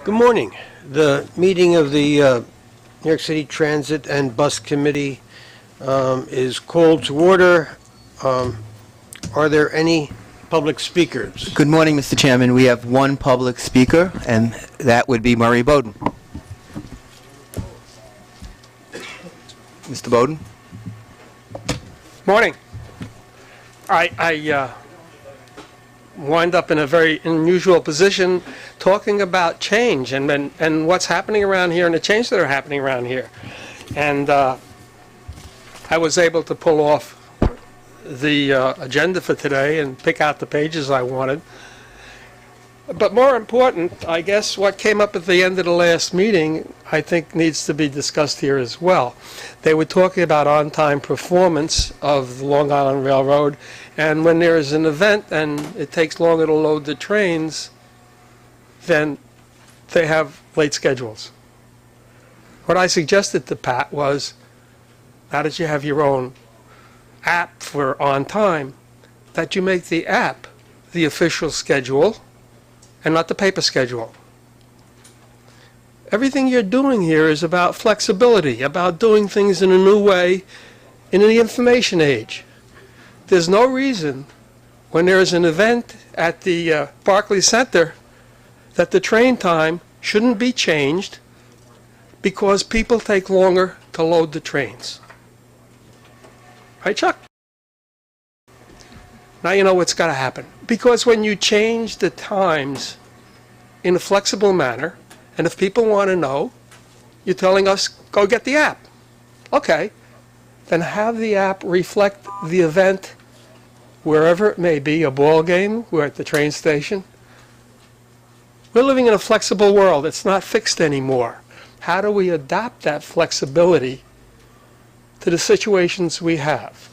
Good morning. The meeting of the New York City Transit and Bus Committee is called to order. Are there any public speakers? Good morning, Mr. Chairman. We have one public speaker, and that would be Murray Bowden. Mr. Bowden? Morning. I wind up in a very unusual position talking about change and what's happening around here and the change that are happening around here. And I was able to pull off the agenda for today and pick out the pages I wanted. But more important, I guess what came up at the end of the last meeting, I think needs to be discussed here as well. They were talking about on-time performance of the Long Island Railroad, and when there is an event and it takes longer to load the trains, then they have late schedules. What I suggested to Pat was, now that you have your own app for on time, that you make the app the official schedule and not the paper schedule. Everything you're doing here is about flexibility, about doing things in a new way in the information age. There's no reason when there is an event at the Barclays Center that the train time shouldn't be changed because people take longer to load the trains. Right, Chuck? Now you know what's got to happen. Because when you change the times in a flexible manner, and if people want to know, you're telling us, go get the app. Okay, then have the app reflect the event wherever it may be, a ball game, we're at the train station. We're living in a flexible world. It's not fixed anymore. How do we adapt that flexibility to the situations we have?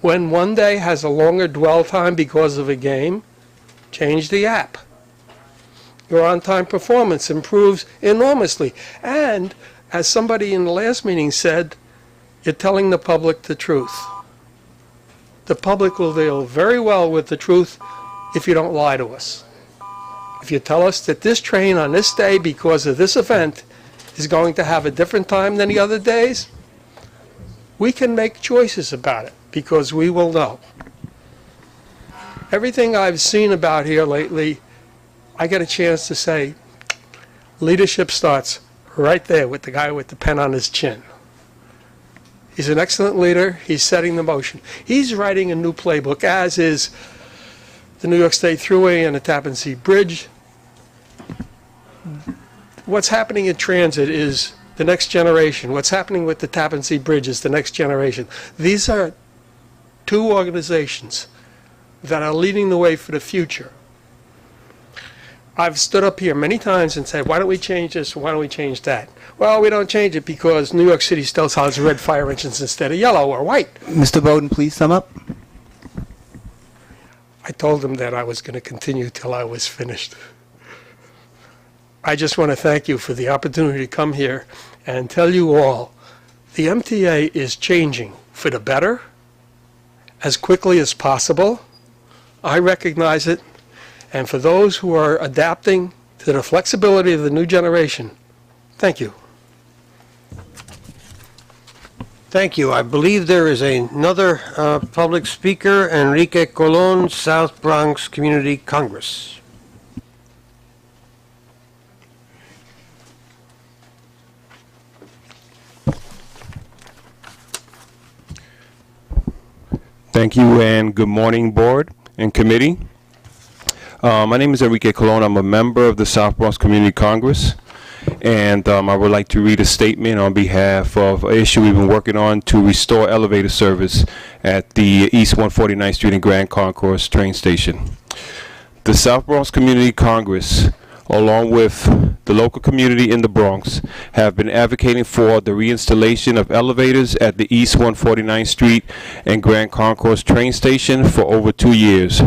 When one day has a longer dwell time because of a game, change the app. Your on-time performance improves enormously. And, as somebody in the last meeting said, you're telling the public the truth. The public will deal very well with the truth if you don't lie to us. If you tell us that this train on this day, because of this event, is going to have a different time than the other days, we can make choices about it, because we will know. Everything I've seen about here lately, I get a chance to say, leadership starts right there with the guy with the pen on his chin. He's an excellent leader. He's setting the motion. He's writing a new playbook, as is the New York State Thruway and the Tappan Zee Bridge. What's happening in transit is the next generation. What's happening with the Tappan Zee Bridge is the next generation. These are two organizations that are leading the way for the future. I've stood up here many times and said, why don't we change this, why don't we change that? Well, we don't change it because New York City still has red fire engines instead of yellow or white. Mr. Bowden, please sum up. I told them that I was going to continue till I was finished. I just want to thank you for the opportunity to come here and tell you all the MTA is changing for the better as quickly as possible. I recognize it. And for those who are adapting to the flexibility of the new generation, thank you. Thank you. I believe there is another public speaker, Enrique Colon, South Bronx Community Congress. Thank you, and good morning, board and committee. My name is Enrique Colon. I'm a member of the South Bronx Community Congress, and I would like to read a statement on behalf of an issue we've been working on to restore elevator service at the East 149th Street and Grand Concourse train station. The South Bronx Community Congress, along with the local community in the Bronx, have been advocating for the reinstallation of elevators at the East 149th Street and Grand Concourse train station for over 2 years.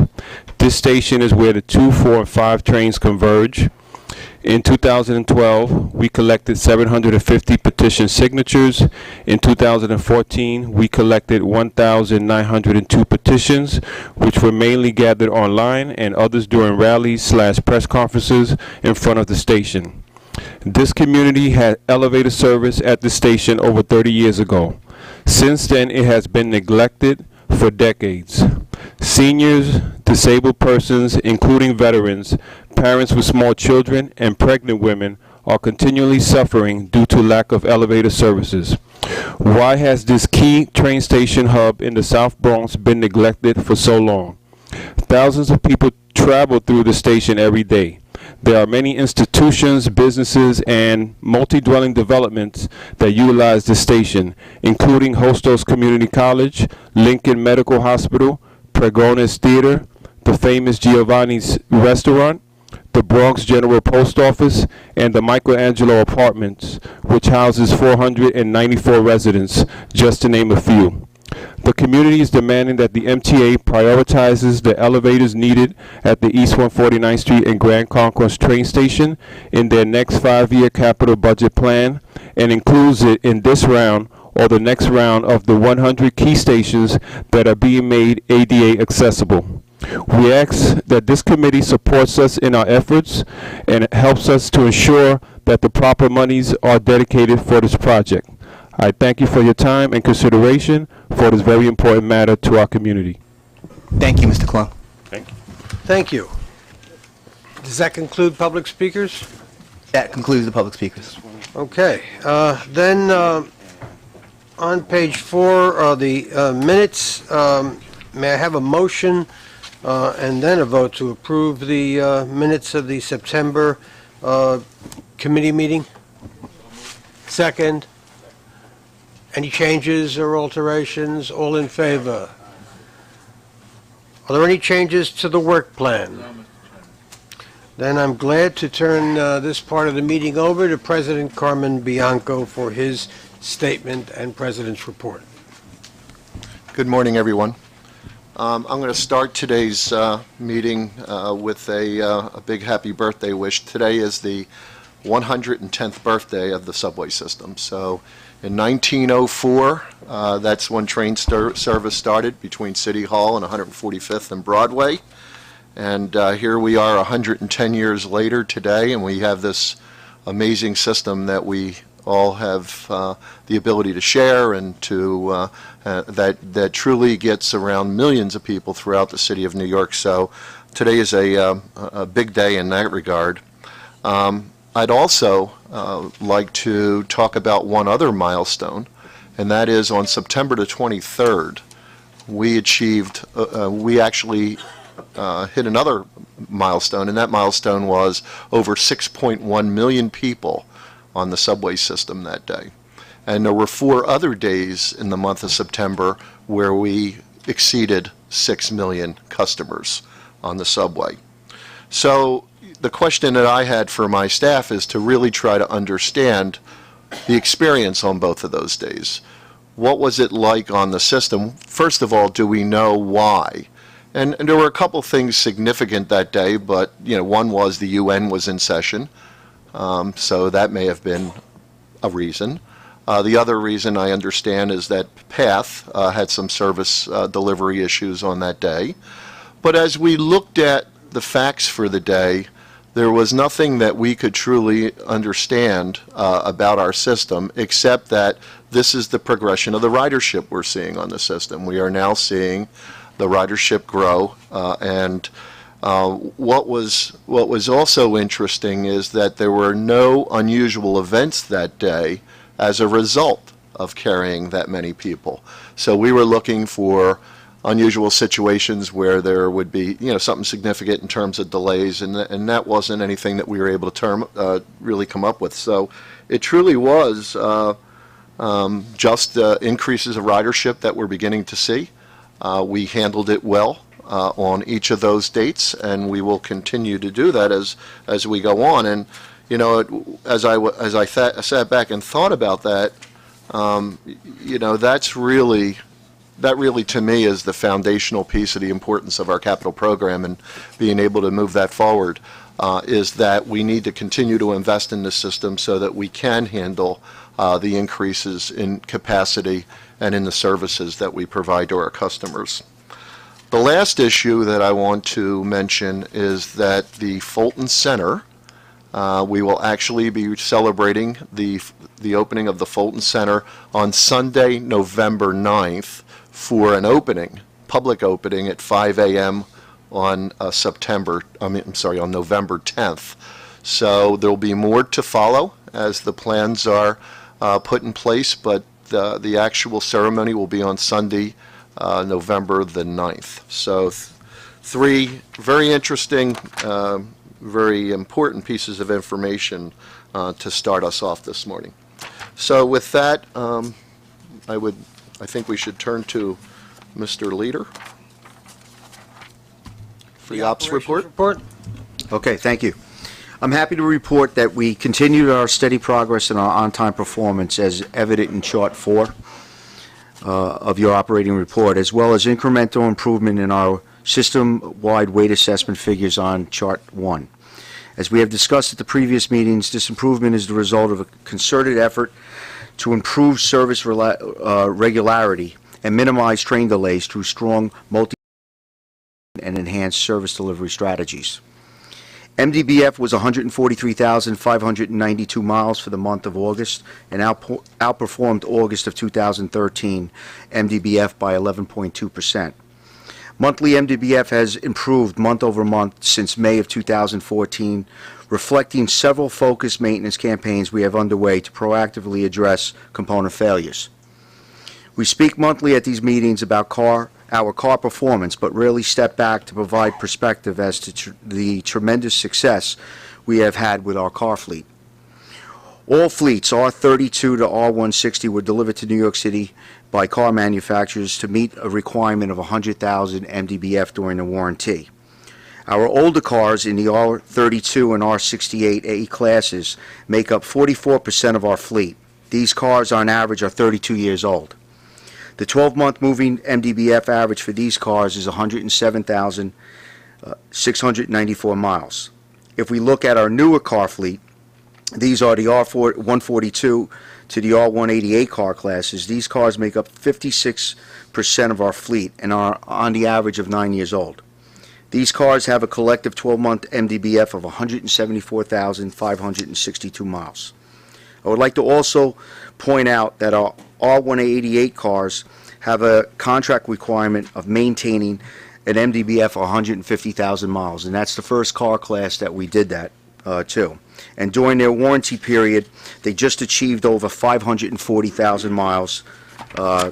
This station is where the 2, 4, and 5 trains converge. In 2012, we collected 750 petition signatures. In 2014, we collected 1,902 petitions, which were mainly gathered online and others during rallies/press conferences in front of the station. This community had elevator service at the station over 30 years ago. Since then, it has been neglected for decades. Seniors, disabled persons, including veterans, parents with small children, and pregnant women are continually suffering due to lack of elevator services. Why has this key train station hub in the South Bronx been neglected for so long? Thousands of people travel through the station every day. There are many institutions, businesses, and multi-dwelling developments that utilize this station, including Hostos Community College, Lincoln Medical Hospital, Pregones Theater, the famous Giovanni's Restaurant, the Bronx General Post Office, and the Michelangelo Apartments, which houses 494 residents, just to name a few. The community is demanding that the MTA prioritizes the elevators needed at the East 149th Street and Grand Concourse train station in their next 5-year capital budget plan and includes it in this round or the next round of the 100 key stations that are being made ADA accessible. We ask that this committee supports us in our efforts and helps us to ensure that the proper monies are dedicated for this project. I thank you for your time and consideration for this very important matter to our community. Thank you, Mr. Klung. Thank you. Thank you. Does that conclude public speakers? That concludes the public speakers. Okay, then on page 4 are the minutes. May I have a motion and then a vote to approve the minutes of the September committee meeting? Second. Any changes or alterations? All in favor? Are there any changes to the work plan? Then I'm glad to turn this part of the meeting over to President Carmen Bianco for his statement and President's report. Good morning, everyone. I'm going to start today's meeting with a big happy birthday wish. Today is the 110th birthday of the subway system. So in 1904, that's when train service started between City Hall and 145th and Broadway. And here we are 110 years later today, and we have this amazing system that we all have the ability to share and to that truly gets around millions of people throughout the city of New York. So today is a big day in that regard. I'd also like to talk about one other milestone, and that is on September the 23rd, we achieved, we actually hit another milestone, and that milestone was over 6.1 million people on the subway system that day. And there were 4 other days in the month of September where we exceeded 6 million customers on the subway. So the question that I had for my staff is to really try to understand the experience on both of those days. What was it like on the system? First of all, do we know why? And there were a couple things significant that day, but one was the UN was in session, so that may have been a reason. The other reason I understand is that PATH had some service delivery issues on that day. But as we looked at the facts for the day, there was nothing that we could truly understand about our system, except that this is the progression of the ridership we're seeing on the system. We are now seeing the ridership grow, and what was also interesting is that there were no unusual events that day as a result of carrying that many people. So we were looking for unusual situations where there would be, something significant in terms of delays, and that wasn't anything that we were able to really come up with. So it truly was just increases of ridership that we're beginning to see. We handled it well on each of those dates, and we will continue to do that as we go on. And as I sat back and thought about that, that really to me is the foundational piece of the importance of our capital program and being able to move that forward. is that we need to continue to invest in the system so that we can handle the increases in capacity and in the services that we provide to our customers. The last issue that I want to mention is that the Fulton Center, we will actually be celebrating the opening of the Fulton Center on Sunday, November 9th for an opening, public opening at 5 a.m. on on November 10th. So there'll be more to follow as the plans are put in place, but the actual ceremony will be on Sunday, November the 9th. So three very interesting, very important pieces of information to start us off this morning. So with that, I think we should turn to Mr. Leader for the ops report. Okay, thank you. I'm happy to report that we continued our steady progress in our on-time performance as evident in Chart 4 of your operating report, as well as incremental improvement in our system-wide weight assessment figures on Chart 1. As we have discussed at the previous meetings, this improvement is the result of a concerted effort to improve service regularity and minimize train delays through strong multi- and enhanced service delivery strategies. MDBF was 143,592 miles for the month of August and outperformed August of 2013 MDBF by 11.2%. Monthly MDBF has improved month over month since May of 2014, reflecting several focused maintenance campaigns we have underway to proactively address component failures. We speak monthly at these meetings about our car performance, but rarely step back to provide perspective as to the tremendous success we have had with our car fleet. All fleets, R32 to R160, were delivered to New York City by car manufacturers to meet a requirement of 100,000 MDBF during the warranty. Our older cars in the R32 and R68A classes make up 44% of our fleet. These cars, on average, are 32 years old. The 12-month moving MDBF average for these cars is 107,694 miles. If we look at our newer car fleet, these are the R142 to the R188 car classes. These cars make up 56% of our fleet and are on the average of 9 years old. These cars have a collective 12-month MDBF of 174,562 miles. I would like to also point out that our R188 cars have a contract requirement of maintaining an MDBF of 150,000 miles, and that's the first car class that we did that to. And during their warranty period, they just achieved over 540,000 miles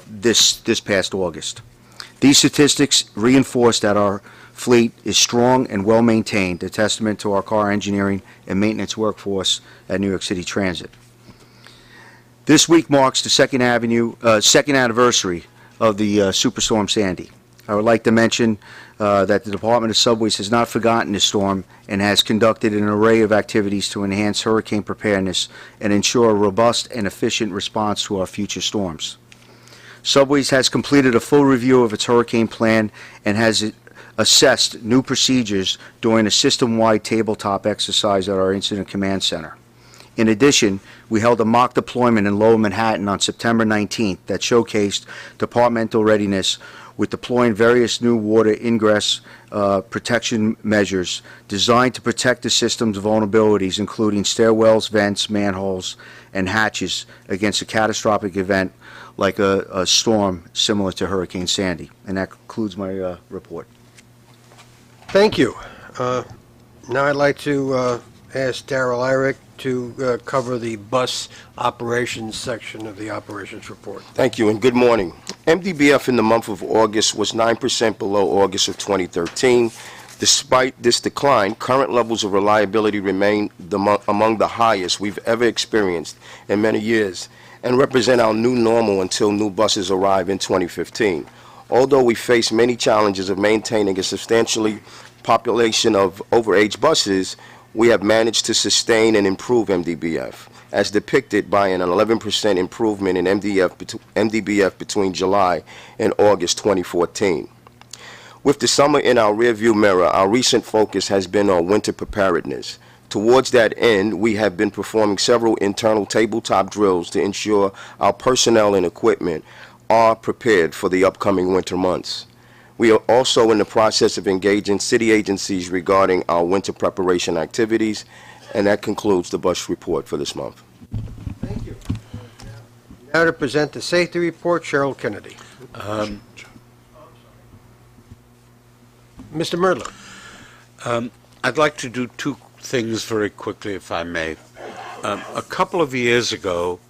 this past August. These statistics reinforce that our fleet is strong and well maintained, a testament to our car engineering and maintenance workforce at New York City Transit. This week marks the second anniversary of the Superstorm Sandy. I would like to mention that the Department of Subways has not forgotten this storm and has conducted an array of activities to enhance hurricane preparedness and ensure a robust and efficient response to our future storms. Subways has completed a full review of its hurricane plan and has assessed new procedures during a system-wide tabletop exercise at our Incident Command Center. In addition, we held a mock deployment in Lower Manhattan on September 19th that showcased departmental readiness with deploying various new water ingress protection measures designed to protect the system's vulnerabilities, including stairwells, vents, manholes, and hatches against a catastrophic event like a storm similar to Hurricane Sandy. And that concludes my report. Thank you. Now I'd like to ask Darrell Irick to cover the bus operations section of the operations report. Thank you, and good morning. MDBF in the month of August was 9% below August of 2013. Despite this decline, current levels of reliability remain among the highest we've ever experienced in many years and represent our new normal until new buses arrive in 2015. Although we face many challenges of maintaining a substantially population of overage buses, we have managed to sustain and improve MDBF, as depicted by an 11% improvement in MDBF between July and August 2014. With the summer in our rearview mirror, our recent focus has been on winter preparedness. Towards that end, we have been performing several internal tabletop drills to ensure our personnel and equipment are prepared for the upcoming winter months. We are also in the process of engaging city agencies regarding our winter preparation activities, and that concludes the bus report for this month. Thank you. Now to present the safety report, Cheryl Kennedy. Mr. Merdler. I'd like to do two things very quickly, if I may. A couple of years ago,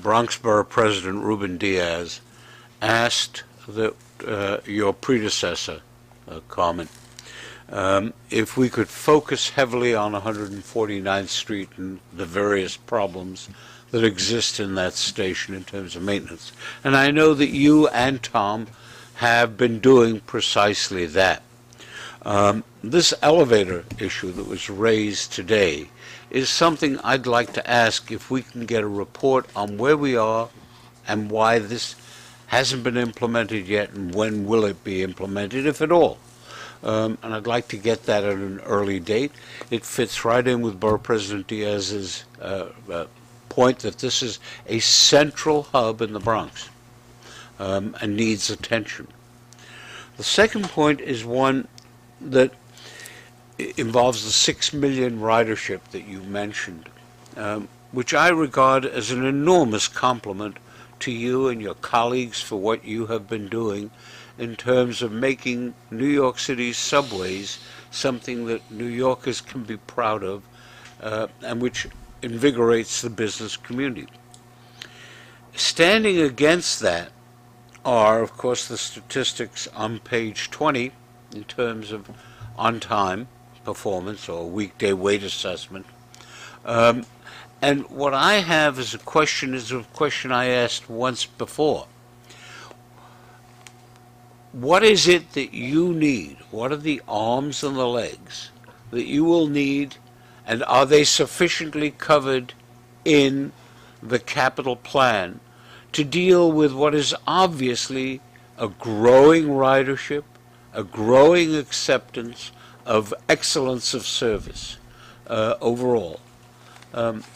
Bronx Borough President Ruben Diaz asked that your predecessor, Carmen, if we could focus heavily on 149th Street and the various problems that exist in that station in terms of maintenance. And I know that you and Tom have been doing precisely that. This elevator issue that was raised today is something I'd like to ask if we can get a report on where we are and why this hasn't been implemented yet, and when will it be implemented, if at all. And I'd like to get that at an early date. It fits right in with Borough President Diaz's point that this is a central hub in the Bronx and needs attention. The second point is one that involves the 6 million ridership that you mentioned, which I regard as an enormous compliment to you and your colleagues for what you have been doing in terms of making New York City's subways something that New Yorkers can be proud of and which invigorates the business community. Standing against that are, of course, the statistics on page 20 in terms of on-time performance or weekday weight assessment. And what I have as a question is a question I asked once before. What is it that you need? What are the arms and the legs that you will need, and are they sufficiently covered in the capital plan to deal with what is obviously a growing ridership, a growing acceptance of excellence of service overall?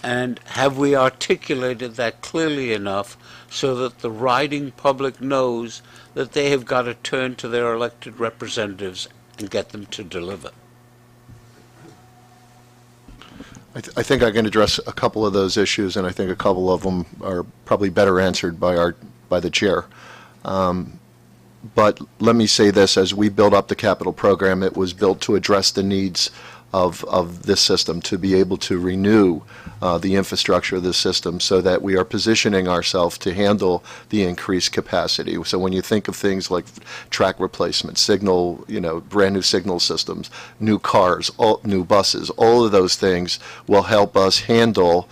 And have we articulated that clearly enough so that the riding public knows that they have got to turn to their elected representatives and get them to deliver? I think I can address a couple of those issues, and I think a couple of them are probably better answered by the chair. But let me say this: as we build up the capital program, it was built to address the needs of this system, to be able to renew the infrastructure of the system so that we are positioning ourselves to handle the increased capacity. So when you think of things like track replacement, signal, brand new signal systems, new cars, new buses, all of those things will help us handle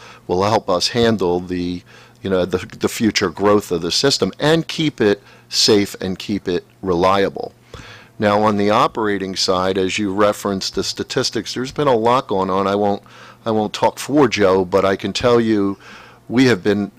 the the future growth of the system and keep it safe and keep it reliable. Now, on the operating side, as you referenced the statistics, there's been a lot going on. I won't talk for Joe, but I can tell you they have been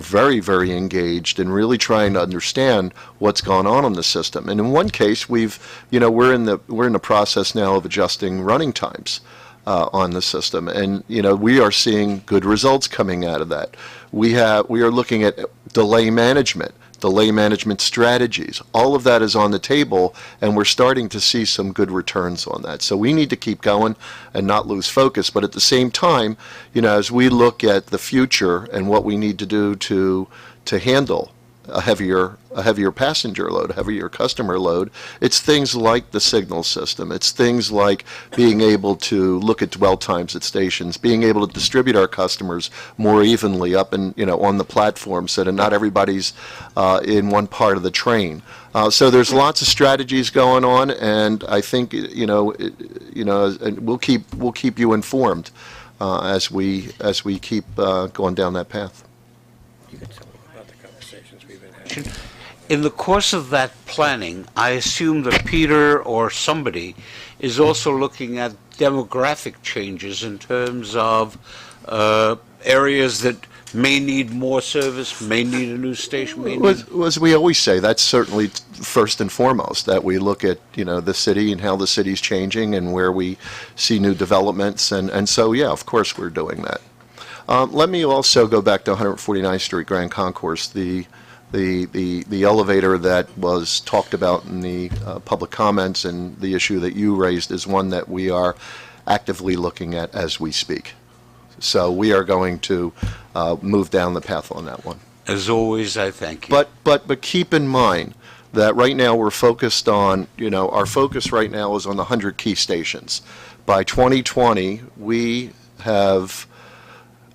very, very engaged in really trying to understand what's gone on in the system. And in one case, we're in the process now of adjusting running times on the system, and we are seeing good results coming out of that. We are looking at delay management strategies. All of that is on the table, and we're starting to see some good returns on that. So we need to keep going and not lose focus. But at the same time, as we look at the future and what we need to do to handle a heavier passenger load, a heavier customer load, it's things like the signal system. It's things like being able to look at dwell times at stations, being able to distribute our customers more evenly up and on the platform so that not everybody's in one part of the train. So there's lots of strategies going on, and I think and we'll keep you informed as we keep going down that path. In the course of that planning, I assume that Peter or somebody is also looking at demographic changes in terms of areas that may need more service, may need a new station, may Well, need... as we always say, that's certainly first and foremost, that we look at, the city and how the city's changing and where we see new developments. And so, yeah, of course, we're doing that. Let me also go back to 149th Street Grand Concourse. The elevator that was talked about in the public comments and the issue that you raised is one that we are actively looking at as we speak. So we are going to move down the path on that one. As always, I thank you. But keep in mind that right now we're focused on, our focus right now is on the 100 key stations. By 2020, we have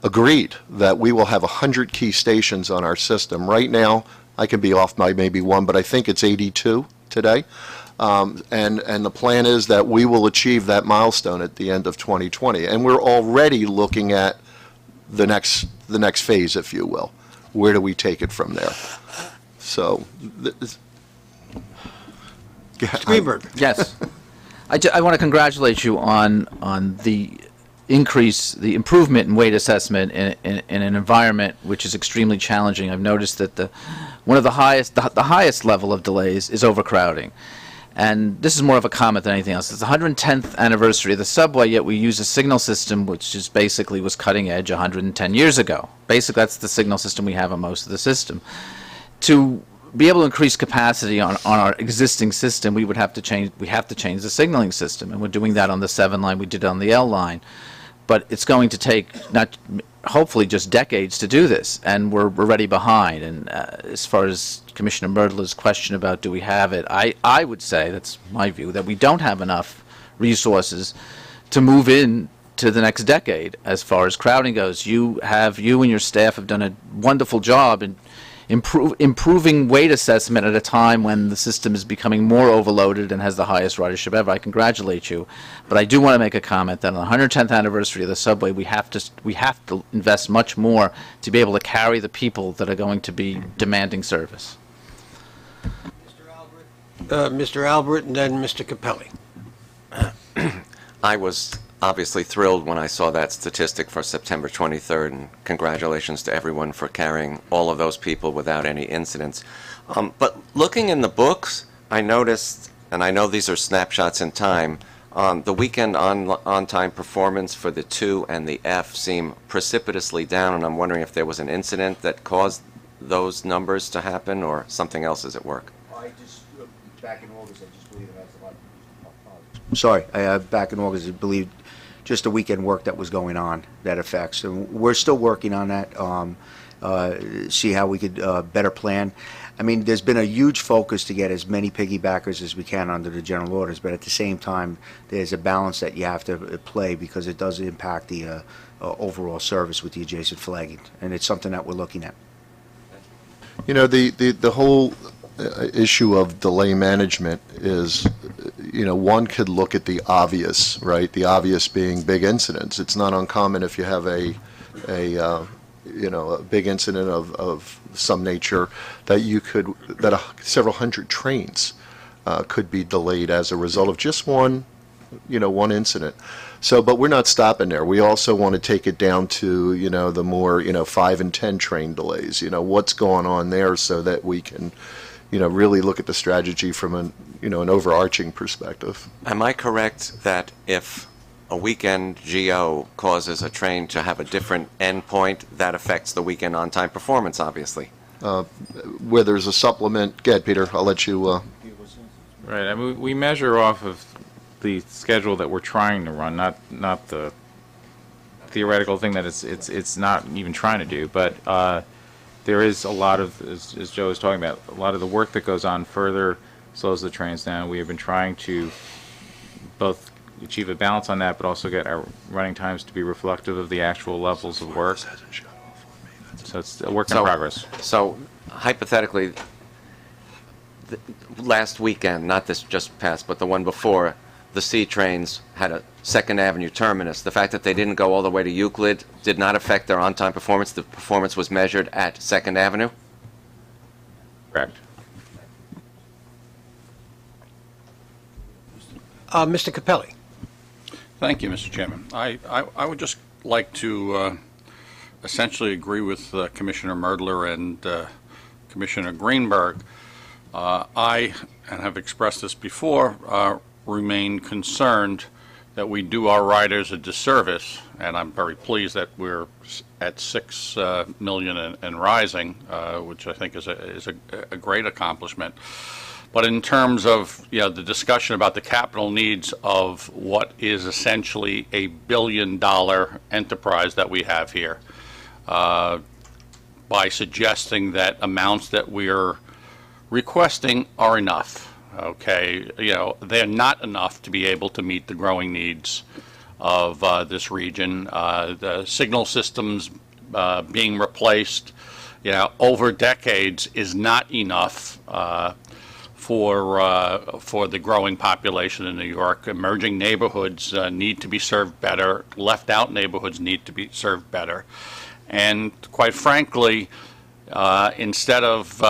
agreed that we will have 100 key stations on our system. Right now, I can be off by maybe one, but I think it's 82 today. And the plan is that we will achieve that milestone at the end of 2020. And we're already looking at the next phase, if you will. Where do we take it from there? So, Mr. Greenberg. Yes. I want to congratulate you on the increase, the improvement in weight assessment in an environment which is extremely challenging. I've noticed that one of the highest level of delays is overcrowding. And this is more of a comment than anything else. It's the 110th anniversary of the subway, yet we use a signal system which is basically was cutting edge 110 years ago. Basically, that's the signal system we have on most of the system. To be able to increase capacity on our existing system, we have to change the signaling system, and we're doing that on the 7 line. We did it on the L line, but it's going to take hopefully just decades to do this, and we're already behind. And as far as Commissioner Myrtle's question about do we have it, I would say, that's my view, that we don't have enough resources to move in to the next decade as far as crowding goes. You and your staff have done a wonderful job in improving weight assessment at a time when the system is becoming more overloaded and has the highest ridership ever. I congratulate you, but I do want to make a comment that on the 110th anniversary of the subway, we have to invest much more to be able to carry the people that are going to be demanding service. Mr. Albert, and then Mr. Capelli. I was obviously thrilled when I saw that statistic for September 23rd, and congratulations to everyone for carrying all of those people without any incidents. But looking in the books, I noticed, and I know these are snapshots in time, the weekend on-time performance for the 2 and the F seem precipitously down, and I'm wondering if there was an incident that caused those numbers to happen or something else is at work. Back in August, I just believe it has a lot. Sorry, back in August, I believe just the weekend work that was going on that affects. And we're still working on that, see how we could better plan. I mean, there's been a huge focus to get as many piggybackers as we can under the general orders, but at the same time, there's a balance that you have to play because it does impact the overall service with the adjacent flagging, and it's something that we're looking at. The whole issue of delay management is, one could look at the obvious, right? The obvious being big incidents. It's not uncommon if you have a big incident of some nature that several hundred trains could be delayed as a result of just one incident. So, but we're not stopping there. We also want to take it down to, the more, 5 and 10 train delays, what's going on there so that we can, really look at the strategy from an overarching perspective. Am I correct that if a weekend GO causes a train to have a different endpoint, that affects the weekend on-time performance, obviously? Where there's a supplement, go ahead, Peter, I'll let you. Right, I mean, we measure off of the schedule that we're trying to run, not the theoretical thing that it's not even trying to do, but there is a lot of, as Joe was talking about, a lot of the work that goes on further slows the trains down. We have been trying to both achieve a balance on that, but also get our running times to be reflective of the actual levels of work. So it's a work in progress. So hypothetically, last weekend, not this just passed, but the one before, the C trains had a 2nd Avenue terminus. The fact that they didn't go all the way to Euclid did not affect their on-time performance. The performance was measured at 2nd Avenue? Correct. Mr. Capelli. Thank you, Mr. Chairman. I would just like to essentially agree with Commissioner Merdler and Commissioner Greenberg. I, and have expressed this before, remain concerned that we do our riders a disservice, and I'm very pleased that we're at 6 million and rising, which I think is a great accomplishment. But in terms of, the discussion about the capital needs of what is essentially a billion-dollar enterprise that we have here, by suggesting that amounts that we're requesting are enough. Okay, they're not enough to be able to meet the growing needs of this region. The signal systems being replaced, over decades is not enough for the growing population in New York. Emerging neighborhoods need to be served better. Left out neighborhoods need to be served better. And quite frankly, instead of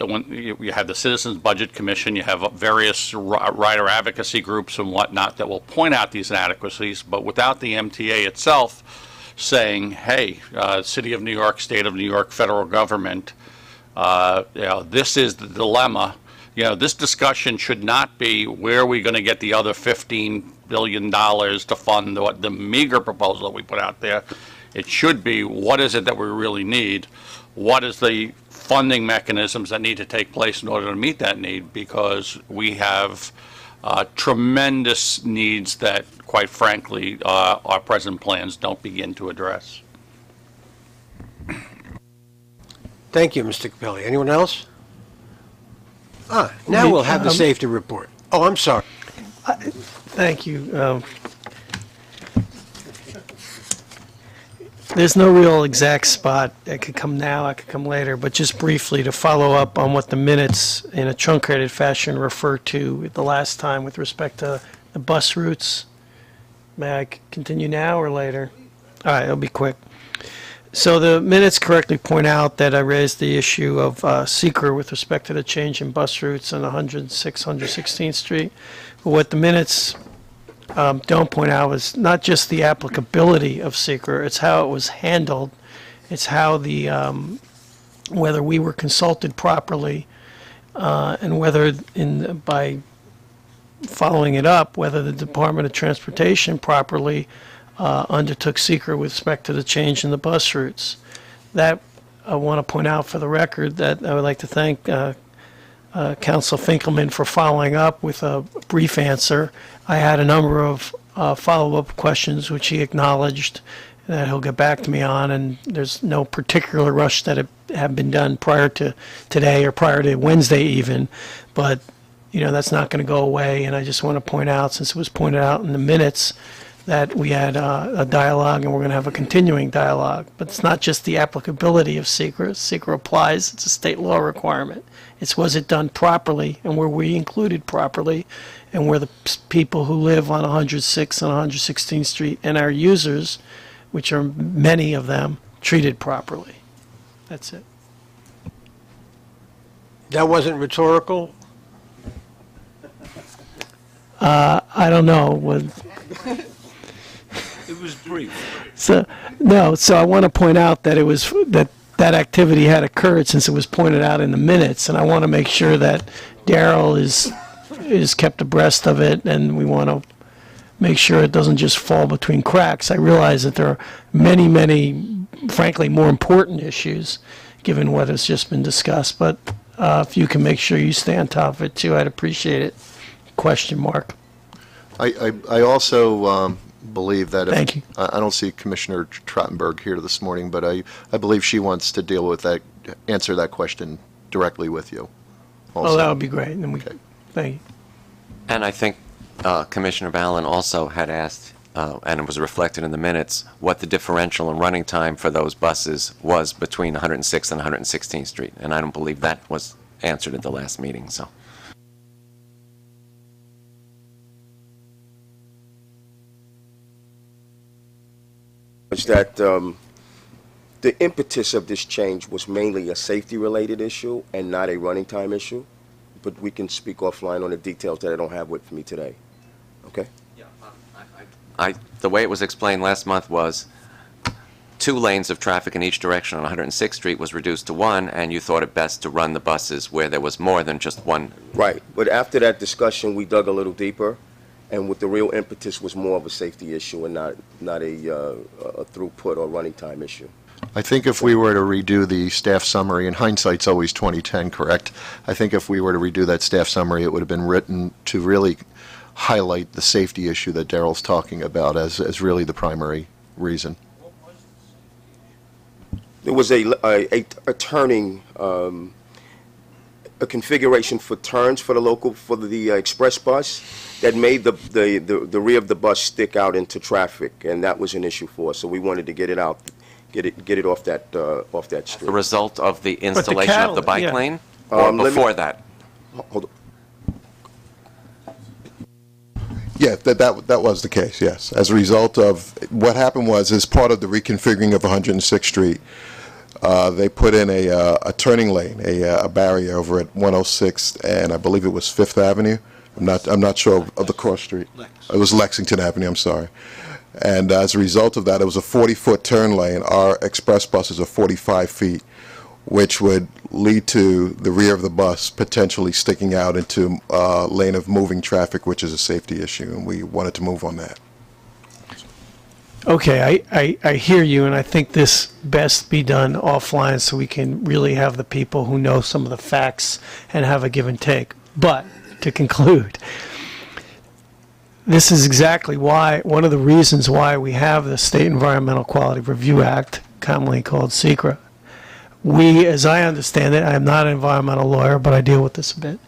when you have the Citizens Budget Commission, you have various rider advocacy groups and whatnot that will point out these inadequacies, but without the MTA itself saying, hey, City of New York, State of New York, federal government, this is the dilemma. This discussion should not be where are we going to get the other $15 billion to fund the meager proposal that we put out there. It should be what is it that we really need. What is the funding mechanisms that need to take place in order to meet that need? Because we have tremendous needs that, quite frankly, our present plans don't begin to address. Thank you, Mr. Capelli. Anyone else? Now we'll have the safety report. Oh, I'm sorry. Thank you. There's no real exact spot. I could come now, I could come later, but just briefly to follow up on what the minutes in a truncated fashion refer to the last time with respect to the bus routes. May I continue now or later? All right, it'll be quick. So the minutes correctly point out that I raised the issue of seeker with respect to the change in bus routes on 106, 116th Street. But what the minutes don't point out is not just the applicability of seeker, it's how it was handled. It's how whether we were consulted properly, and whether by following it up, whether the Department of Transportation properly undertook seeker with respect to the change in the bus routes. That I want to point out for the record that I would like to thank Council Finkelman for following up with a brief answer. I had a number of follow-up questions which he acknowledged that he'll get back to me on, and there's no particular rush that have been done prior to today or prior to Wednesday even, but that's not going to go away. And I just want to point out, since it was pointed out in the minutes, that we had a dialogue and we're going to have a continuing dialogue. But it's not just the applicability of seeker. Seeker applies. It's a state law requirement. It's was it done properly and were we included properly, and were the people who live on 106 and 116th Street and our users, which are many of them, treated properly. That's it. That wasn't rhetorical? I don't know. It was brief. So I want to point out that it was that activity had occurred since it was pointed out in the minutes, and I want to make sure that Daryl is kept abreast of it, and we want to make sure it doesn't just fall between cracks. I realize that there are many, many, frankly, more important issues given what has just been discussed, but if you can make sure you stay on top of it too, I'd appreciate it. Question mark. I also believe that Thank you. I don't see Commissioner Trottenberg here this morning, but I believe she wants to deal with that, answer that question directly with you. Also. Oh, that would be great. Then we, Okay. Thank you. And I think Commissioner Ballin also had asked, and it was reflected in the minutes, what the differential in running time for those buses was between 106th and 116th Street. And I don't believe that was answered at the last meeting, so. Was that the impetus of this change was mainly a safety-related issue and not a running time issue, but we can speak offline on the details that I don't have with me today. Okay? The way it was explained last month was 2 lanes of traffic in each direction on 106th Street was reduced to 1, and you thought it best to run the buses where there was more than just one. Right, but after that discussion, we dug a little deeper, and what the real impetus was more of a safety issue and not a throughput or running time issue. I think if we were to redo the staff summary, and hindsight's always 2010, correct? I think if we were to redo that staff summary, it would have been written to really highlight the safety issue that Daryl's talking about as really the primary reason. There was a turning, a configuration for turns for the express bus that made the rear of the bus stick out into traffic, and that was an issue for us. So we wanted to get it out, get it off that street. The result of the installation of the bike yeah. lane, or before that? Hold on. Yeah, that was the case, yes. As a result of, what happened was, as part of the reconfiguring of 106th Street, they put in a turning lane, a barrier over at 106th, and I believe it was 5th Avenue. I'm not sure of the cross street. It was Lexington Avenue, I'm sorry. And as a result of that, it was a 40-foot turn lane. Our express buses are 45 feet, which would lead to the rear of the bus potentially sticking out into a lane of moving traffic, which is a safety issue, and we wanted to move on that. Okay, I hear you, and I think this best be done offline so we can really have the people who know some of the facts and have a give and take. But, to conclude, this is exactly why, one of the reasons why we have the State Environmental Quality Review Act, commonly called SECRA. We, as I understand it, I am not an environmental lawyer, but I deal with this a bit.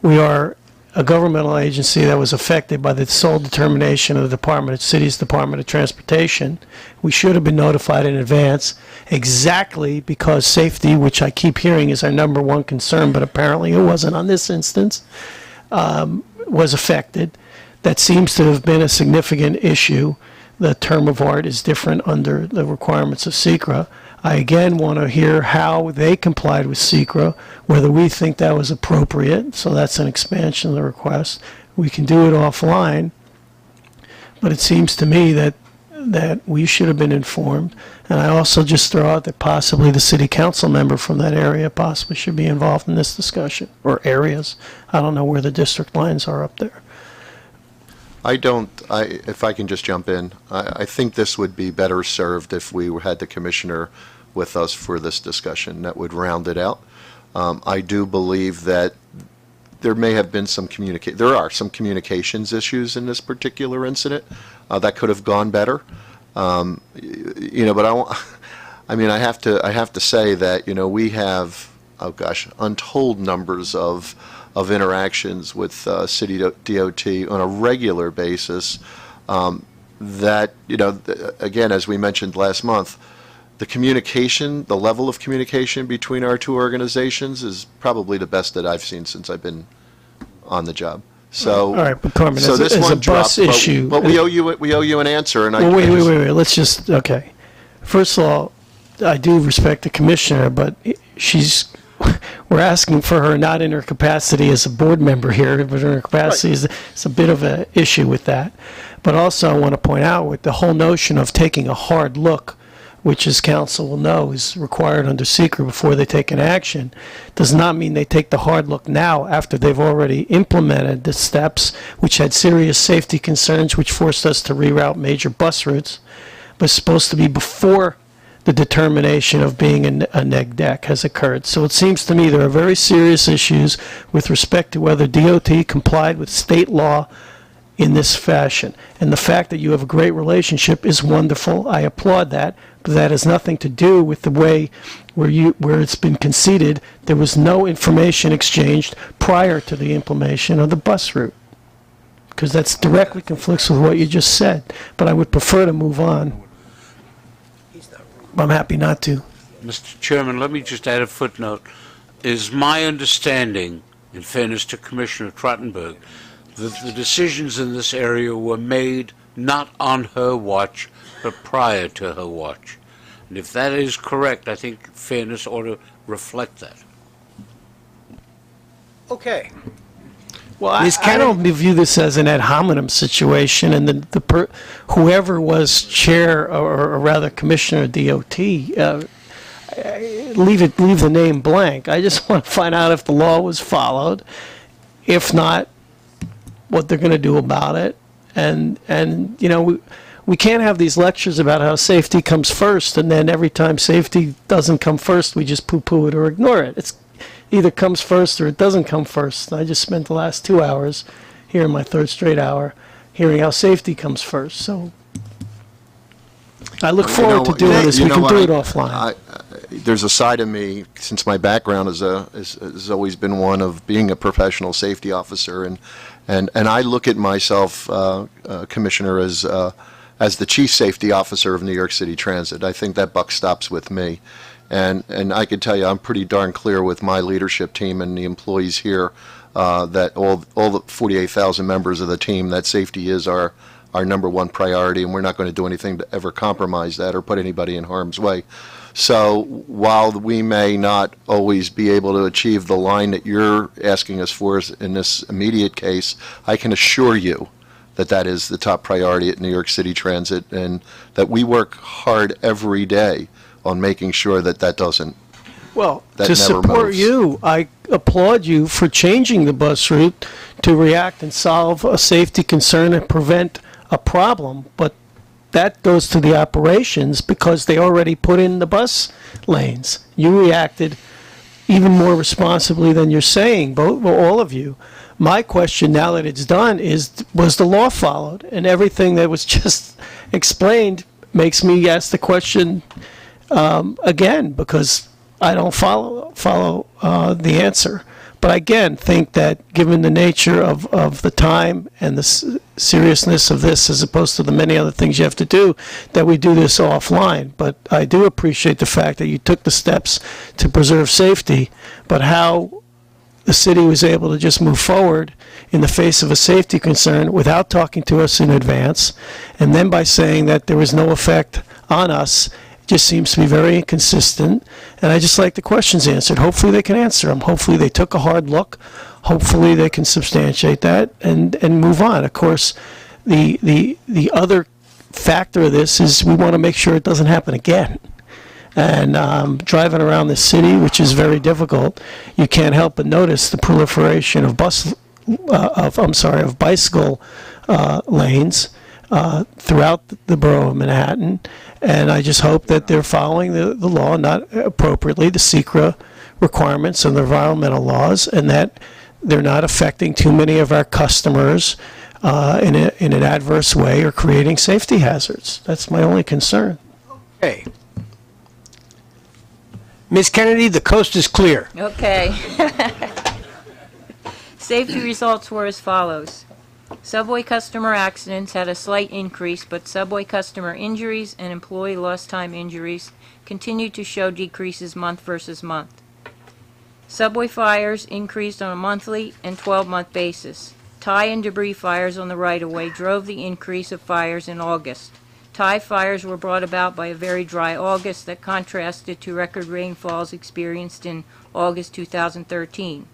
We are a governmental agency that was affected by the sole determination of the city's Department of Transportation. We should have been notified in advance, exactly because safety, which I keep hearing is our number one concern, but apparently it wasn't on this instance, was affected. That seems to have been a significant issue. The term of art is different under the requirements of SECRA. I again want to hear how they complied with SECRA, whether we think that was appropriate, so that's an expansion of the request. We can do it offline, but it seems to me that we should have been informed. And I also just throw out that possibly the city council member from that area possibly should be involved in this discussion, or areas. I don't know where the district lines are up there. If I can just jump in, I think this would be better served if we had the commissioner with us for this discussion. That would round it out. I do believe that there may have been there are some communications issues in this particular incident that could have gone better. But I have to say that, we have, untold numbers of interactions with city DOT on a regular basis that, again, as we mentioned last month, the level of communication between our two organizations is probably the best that I've seen since I've been on the job. So, all right, but Carmen, so this as one a bus dropped, issue, but we owe you an answer. And well, wait. Let's just, okay. First of all, I do respect the commissioner, but we're asking for her not in her capacity as a board member here, but in her capacity is a bit of an issue with that. But also I want to point out with the whole notion of taking a hard look, which as council will know is required under SECRA before they take an action, does not mean they take the hard look now after they've already implemented the steps which had serious safety concerns which forced us to reroute major bus routes, but it's supposed to be before the determination of being a neg deck has occurred. So it seems to me there are very serious issues with respect to whether DOT complied with state law in this fashion. And the fact that you have a great relationship is wonderful. I applaud that, but that has nothing to do with the way where it's been conceded there was no information exchanged prior to the implementation of the bus route. Because that's directly conflicts with what you just said. But I would prefer to move on. I'm happy not to. Mr. Chairman, let me just add a footnote. It is my understanding, in fairness to Commissioner Trottenberg, that the decisions in this area were made not on her watch, but prior to her watch. And if that is correct, I think fairness ought to reflect that. Okay. Well, I Ms. don't view this as an ad hominem situation, and whoever was chair or rather commissioner of DOT, leave the name blank. I just want to find out if the law was followed, if not, what they're going to do about it, and we can't have these lectures about how safety comes first, and then every time safety doesn't come first, we just poo-poo it or ignore it. It's either comes first or it doesn't come first. I just spent the last 2 hours here in my third straight hour hearing how safety comes first. So I look forward to doing this. We can do it offline. There's a side of me, since my background has always been one of being a professional safety officer, and I look at myself, Commissioner, as the Chief Safety Officer of New York City Transit. I think that buck stops with me. And I can tell you, I'm pretty darn clear with my leadership team and the employees here that all the 48,000 members of the team, that safety is our number one priority, and we're not going to do anything to ever compromise that or put anybody in harm's way. So while we may not always be able to achieve the line that you're asking us for in this immediate case, I can assure you that that is the top priority at New York City Transit, and that we work hard every day on making sure that doesn't. Well, that to never support moves. you, I applaud you for changing the bus route to react and solve a safety concern and prevent a problem, but that goes to the operations because they already put in the bus lanes. You reacted even more responsibly than you're saying, all of you. My question now that it's done is, was the law followed? And everything that was just explained makes me ask the question again, because I don't follow the answer. But I again think that given the nature of the time and the seriousness of this, as opposed to the many other things you have to do, that we do this offline. But I do appreciate the fact that you took the steps to preserve safety, but how the city was able to just move forward in the face of a safety concern without talking to us in advance, and then by saying that there was no effect on us, just seems to be very inconsistent, and I just like the questions answered. Hopefully they can answer them. Hopefully they took a hard look. Hopefully they can substantiate that and move on. Of course, the other factor of this is we want to make sure it doesn't happen again. And driving around the city, which is very difficult, you can't help but notice the proliferation of bicycle lanes throughout the borough of Manhattan. And I just hope that they're following the law, not appropriately, the SECRA requirements and the environmental laws, and that they're not affecting too many of our customers in an adverse way or creating safety hazards. That's my only concern. Okay. Ms. Kennedy, the coast is clear. Okay. Safety results were as follows. Subway customer accidents had a slight increase, but subway customer injuries and employee lost time injuries continued to show decreases month versus month. Subway fires increased on a monthly and 12-month basis. Tie and debris fires on the right-of-way drove the increase of fires in August. Tie fires were brought about by a very dry August that contrasted to record rainfalls experienced in August 2013.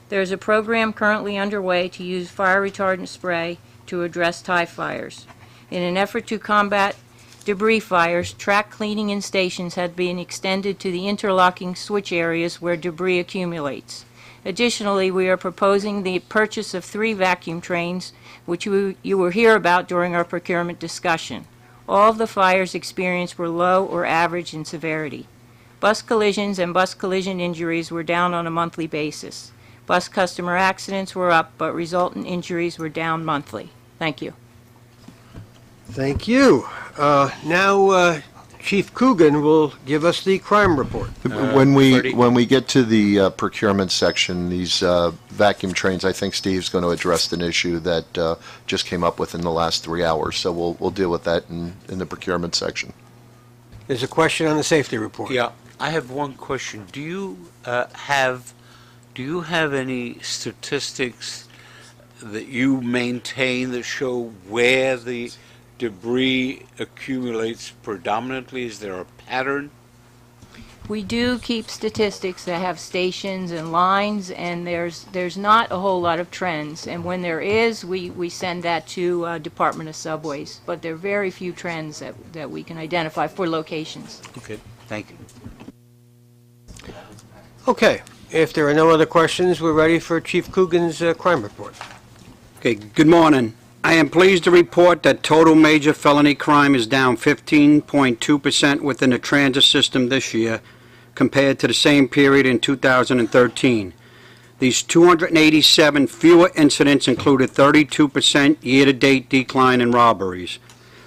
There is a program currently underway to use fire retardant spray to address tie fires. In an effort to combat debris fires, track cleaning in stations had been extended to the interlocking switch areas where debris accumulates. Additionally, we are proposing the purchase of 3 vacuum trains, which you will hear about during our procurement discussion. All of the fires experienced were low or average in severity. Bus collisions and bus collision injuries were down on a monthly basis. Bus customer accidents were up, but resultant injuries were down monthly. Thank you. Thank you. Now, Chief Coogan will give us the crime report. When we get to the procurement section, these vacuum trains, I think Steve's going to address an issue that just came up within the last 3 hours. So we'll deal with that in the procurement section. There's a question on the safety report. Yeah, I have one question. Do you have any statistics that you maintain that show where the debris accumulates predominantly? Is there a pattern? We do keep statistics that have stations and lines, and there's not a whole lot of trends. And when there is, we send that to Department of Subways. But there are very few trends that we can identify for locations. Okay, thank you. Okay, if there are no other questions, we're ready for Chief Coogan's crime report. Okay, good morning. I am pleased to report that total major felony crime is down 15.2% within the transit system this year compared to the same period in 2013. These 287 fewer incidents included 32% year-to-date decline in robberies.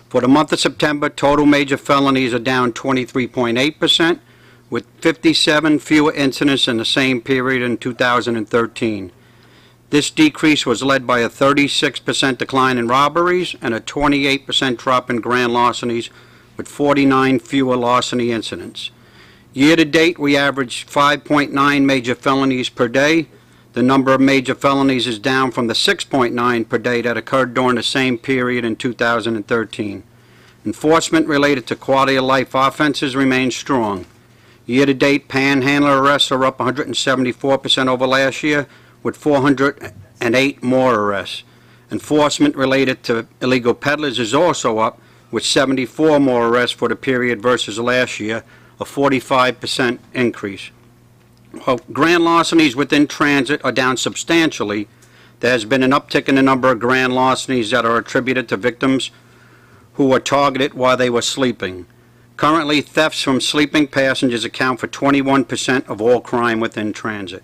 For the month of September, total major felonies are down 23.8%, with 57 fewer incidents in the same period in 2013. This decrease was led by a 36% decline in robberies and a 28% drop in grand larcenies, with 49 fewer larceny incidents. Year-to-date, we averaged 5.9 major felonies per day. The number of major felonies is down from the 6.9 per day that occurred during the same period in 2013. Enforcement related to quality of life offenses remains strong. Year-to-date, panhandler arrests are up 174% over last year, with 408 more arrests. Enforcement related to illegal peddlers is also up, with 74 more arrests for the period versus last year, a 45% increase. While grand larcenies within transit are down substantially, there has been an uptick in the number of grand larcenies that are attributed to victims who were targeted while they were sleeping. Currently, thefts from sleeping passengers account for 21% of all crime within transit.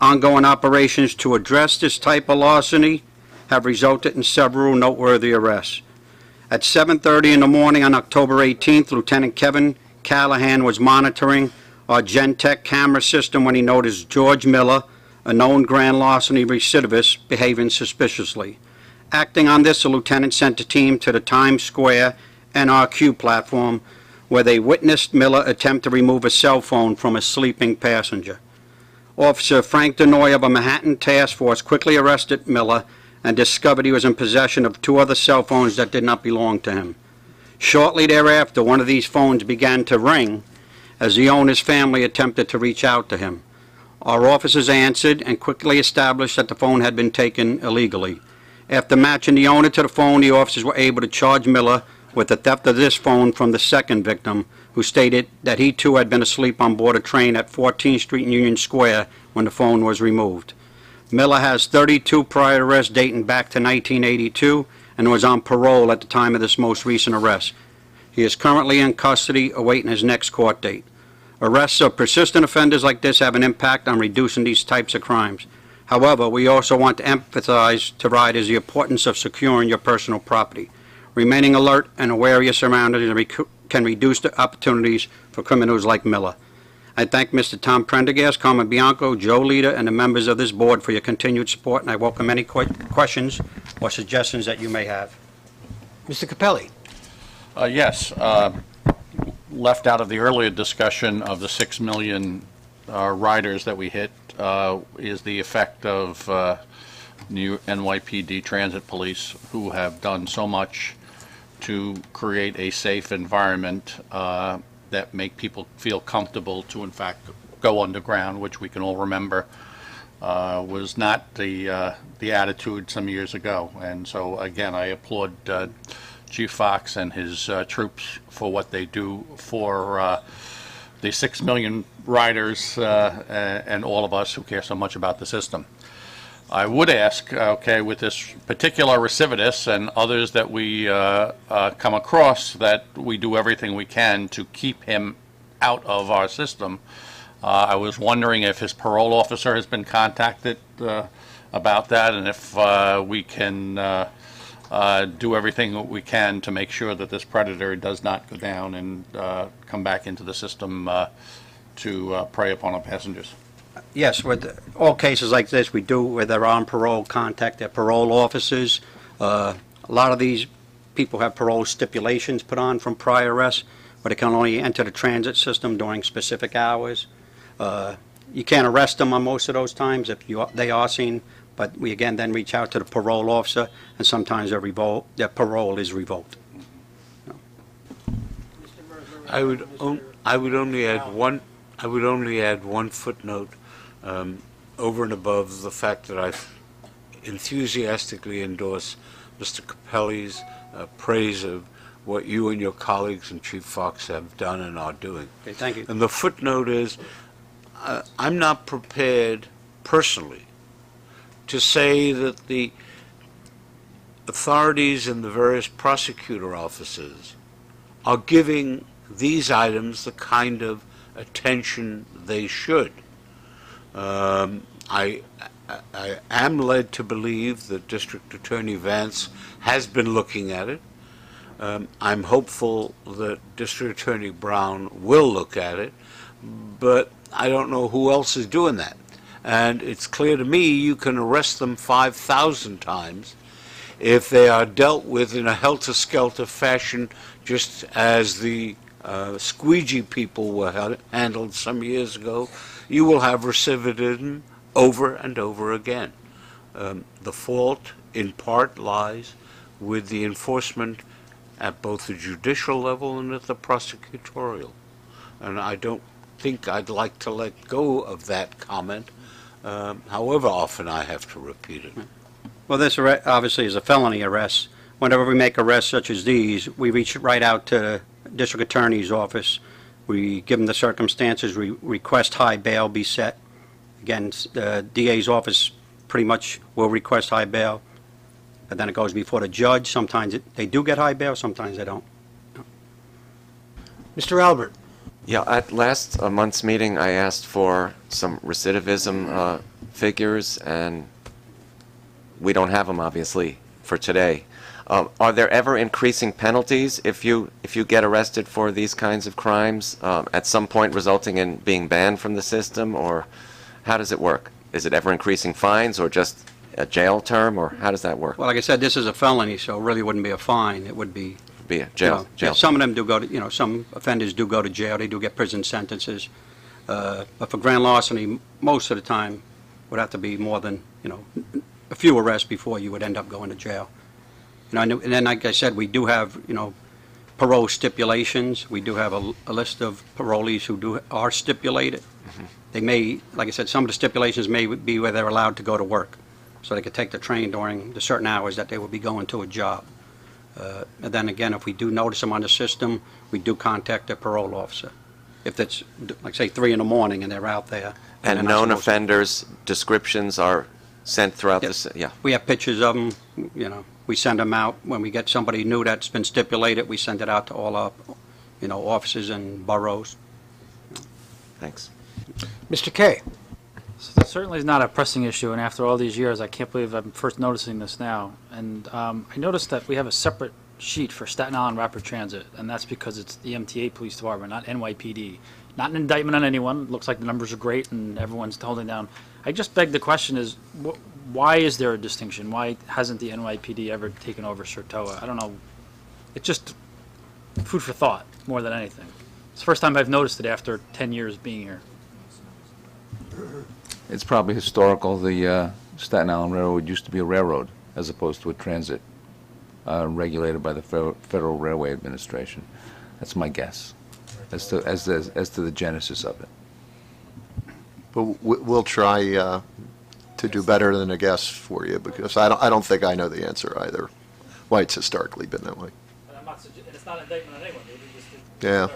Ongoing operations to address this type of larceny have resulted in several noteworthy arrests. At 7:30 in the morning on October 18th, Lieutenant Kevin Callahan was monitoring our Gentech camera system when he noticed George Miller, a known grand larceny recidivist, behaving suspiciously. Acting on this, the lieutenant sent a team to the Times Square NRQ platform, where they witnessed Miller attempt to remove a cell phone from a sleeping passenger. Officer Frank Denoy of a Manhattan task force quickly arrested Miller and discovered he was in possession of 2 other cell phones that did not belong to him. Shortly thereafter, one of these phones began to ring as the owner's family attempted to reach out to him. Our officers answered and quickly established that the phone had been taken illegally. After matching the owner to the phone, the officers were able to charge Miller with the theft of this phone from the second victim, who stated that he too had been asleep on board a train at 14th Street and Union Square when the phone was removed. Miller has 32 prior arrests dating back to 1982 and was on parole at the time of this most recent arrest. He is currently in custody awaiting his next court date. Arrests of persistent offenders like this have an impact on reducing these types of crimes. However, we also want to emphasize to riders the importance of securing your personal property. Remaining alert and aware of your surroundings can reduce the opportunities for criminals like Miller. I thank Mr. Tom Prendergast, Carmen Bianco, Joe Leder, and the members of this board for your continued support, and I welcome any questions or suggestions that you may have. Mr. Capelli. Yes. Left out of the earlier discussion of the 6 million riders that we hit is the effect of new NYPD Transit Police, who have done so much to create a safe environment that make people feel comfortable to, in fact, go underground, which we can all remember was not the attitude some years ago. And so, again, I applaud Chief Fox and his troops for what they do for the 6 million riders and all of us who care so much about the system. I would ask, okay, with this particular recidivist and others that we come across, that we do everything we can to keep him out of our system. I was wondering if his parole officer has been contacted about that, and if we can do everything we can to make sure that this predator does not go down and come back into the system to prey upon our passengers. Yes, with all cases like this, we do, where they're on parole, contact their parole officers. A lot of these people have parole stipulations put on from prior arrests, but they can only enter the transit system during specific hours. You can't arrest them on most of those times if they are seen, but we again then reach out to the parole officer, and sometimes their parole is revoked. I would only add I would only add one footnote over and above the fact that I enthusiastically endorse Mr. Capelli's praise of what you and your colleagues and Chief Fox have done and are doing. Okay, thank you. And the footnote is, I'm not prepared personally to say that the authorities in the various prosecutor offices are giving these items the kind of attention they should. I am led to believe that District Attorney Vance has been looking at it. I'm hopeful that District Attorney Brown will look at it, but I don't know who else is doing that. And it's clear to me you can arrest them 5,000 times if they are dealt with in a helter-skelter fashion, just as the squeegee people were handled some years ago. You will have recidivism over and over again. The fault, in part, lies with the enforcement at both the judicial level and at the prosecutorial. And I don't think I'd like to let go of that comment, however often I have to repeat it. Well, this obviously is a felony arrest. Whenever we make arrests such as these, we reach right out to the district attorney's office. We give them the circumstances. We request high bail be set. Again, the DA's office pretty much will request high bail, but then it goes before the judge. Sometimes they do get high bail, sometimes they don't. Mr. Albert? Yeah, at last month's meeting, I asked for some recidivism figures, and we don't have them, obviously, for today. Are there ever increasing penalties if you get arrested for these kinds of crimes, at some point resulting in being banned from the system, or how does it work? Is it ever increasing fines, or just a jail term, or how does that work? Well, like I said, this is a felony, so it really wouldn't be a fine. It would be a jail. Yeah, some of them do go to, some offenders do go to jail. They do get prison sentences. But for grand larceny, most of the time would have to be more than, a few arrests before you would end up going to jail. And then, like I said, we do have, parole stipulations. We do have a list of parolees who are stipulated. Mm-hmm. They may, like I said, some of the stipulations may be where they're allowed to go to work, so they could take the train during the certain hours that they would be going to a job. And then again, if we do notice them on the system, we do contact the parole officer. If it's, like say, 3 in the morning and they're out there. And known offenders' descriptions are sent throughout the... We have pictures of them, we send them out. When we get somebody new that's been stipulated, we send it out to all our, offices and boroughs. Thanks. Mr. Kay? So that certainly is not a pressing issue, and after all these years, I can't believe I'm first noticing this now. And I noticed that we have a separate sheet for Staten Island Rapid Transit, and that's because it's the MTA Police Department, not NYPD. Not an indictment on anyone. It looks like the numbers are great, and everyone's holding down. I just beg the question is, why is there a distinction? Why hasn't the NYPD ever taken over Sertoa? I don't know. It's just food for thought more than anything. It's the first time I've noticed it after 10 years being here. It's probably historical. The Staten Island Railroad used to be a railroad as opposed to a transit regulated by the Federal Railway Administration. That's my guess as to the genesis of it. But we'll try to do better than a guess for you, because I don't think I know the answer either, why it's historically been that way. And it's not an indictment on anyone. Yeah.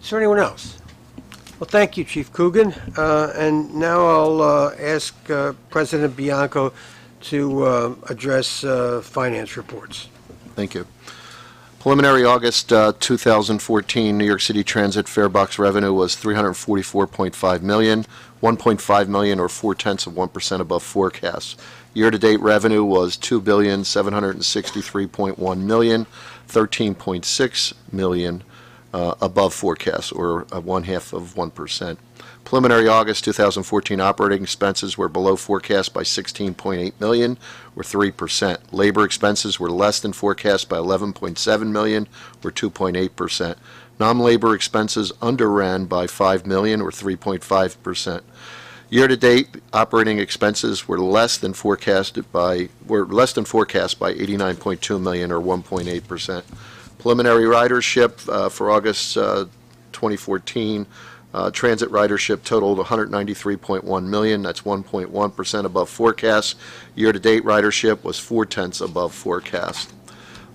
Is there anyone else? Well, thank you, Chief Coogan. And now I'll ask President Bianco to address finance reports. Thank you. Preliminary August 2014 New York City Transit fare box revenue was $344.5 million, $1.5 million or 0.4% above forecast. Year-to-date revenue was $2,763.1 million, 13.6 million above forecast, or 0.5%. Preliminary August 2014 operating expenses were below forecast by $16.8 million, or 3%. Labor expenses were less than forecast by $11.7 million, or 2.8%. Non-labor expenses underran by $5 million, or 3.5%. Year-to-date operating expenses were less than forecast by $89.2 million, or 1.8%. Preliminary ridership for August 2014, transit ridership totaled 193.1 million. That's 1.1% above forecast. Year-to-date ridership was 0.4 above forecast.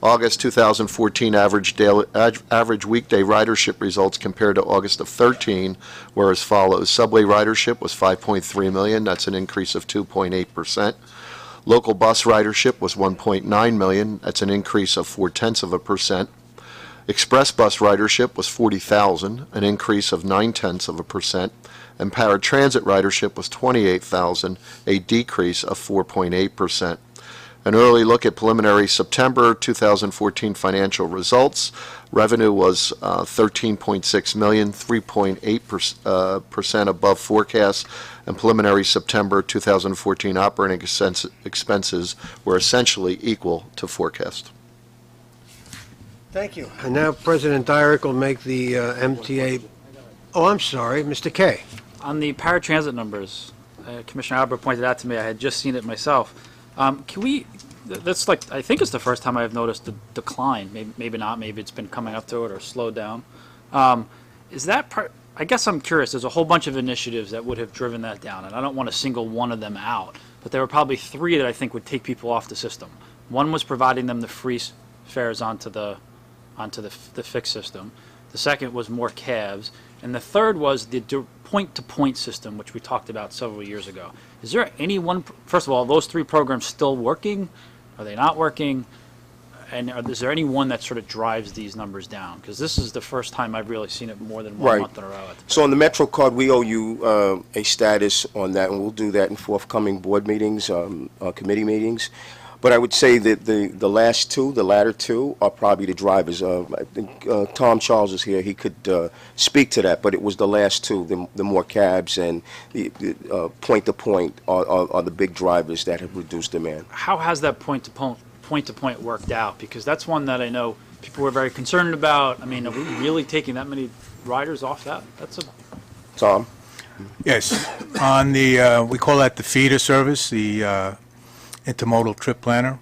August 2014 average weekday ridership results compared to August of 13 were as follows. Subway ridership was 5.3 million. That's an increase of 2.8%. Local bus ridership was 1.9 million. That's an increase of 0.4%. Express bus ridership was 40,000, an increase of 0.9%. And paratransit ridership was 28,000, a decrease of 4.8%. An early look at preliminary September 2014 financial results. Revenue was 13.6 million, 3.8% above forecast, and preliminary September 2014 operating expenses were essentially equal to forecast. Thank you. And now President Dyrick will make the MTA. Oh, I'm sorry, Mr. Kay. On the paratransit numbers, Commissioner Albert pointed out to me, I had just seen it myself. Can we, that's like, I think it's the first time I've noticed the decline. Maybe not, maybe it's been coming up to it or slowed down. Is that part, I guess I'm curious, there's a whole bunch of initiatives that would have driven that down, and I don't want to single one of them out, but there were probably three that I think would take people off the system. One was providing them the free fares onto the fixed system. The second was more cabs. And the third was the point-to-point system, which we talked about several years ago. Is there any one, first of all, are those three programs still working? Are they not working? And is there any one that sort of drives these numbers down? Because this is the first time I've really seen it more than one month in a row. So on the Metro card, we owe you a status on that, and we'll do that in forthcoming board meetings, committee meetings. But I would say that the last two, the latter two, are probably the drivers. I think Tom Charles is here. He could speak to that. But it was the last two, the more cabs and the point-to-point are the big drivers that have reduced demand. How has that point-to-point worked out? Because that's one that I know people were very concerned about. I mean, are we really taking that many riders off that? That's a... Tom? Yes. On the, we call that the feeder service, the intermodal trip planner.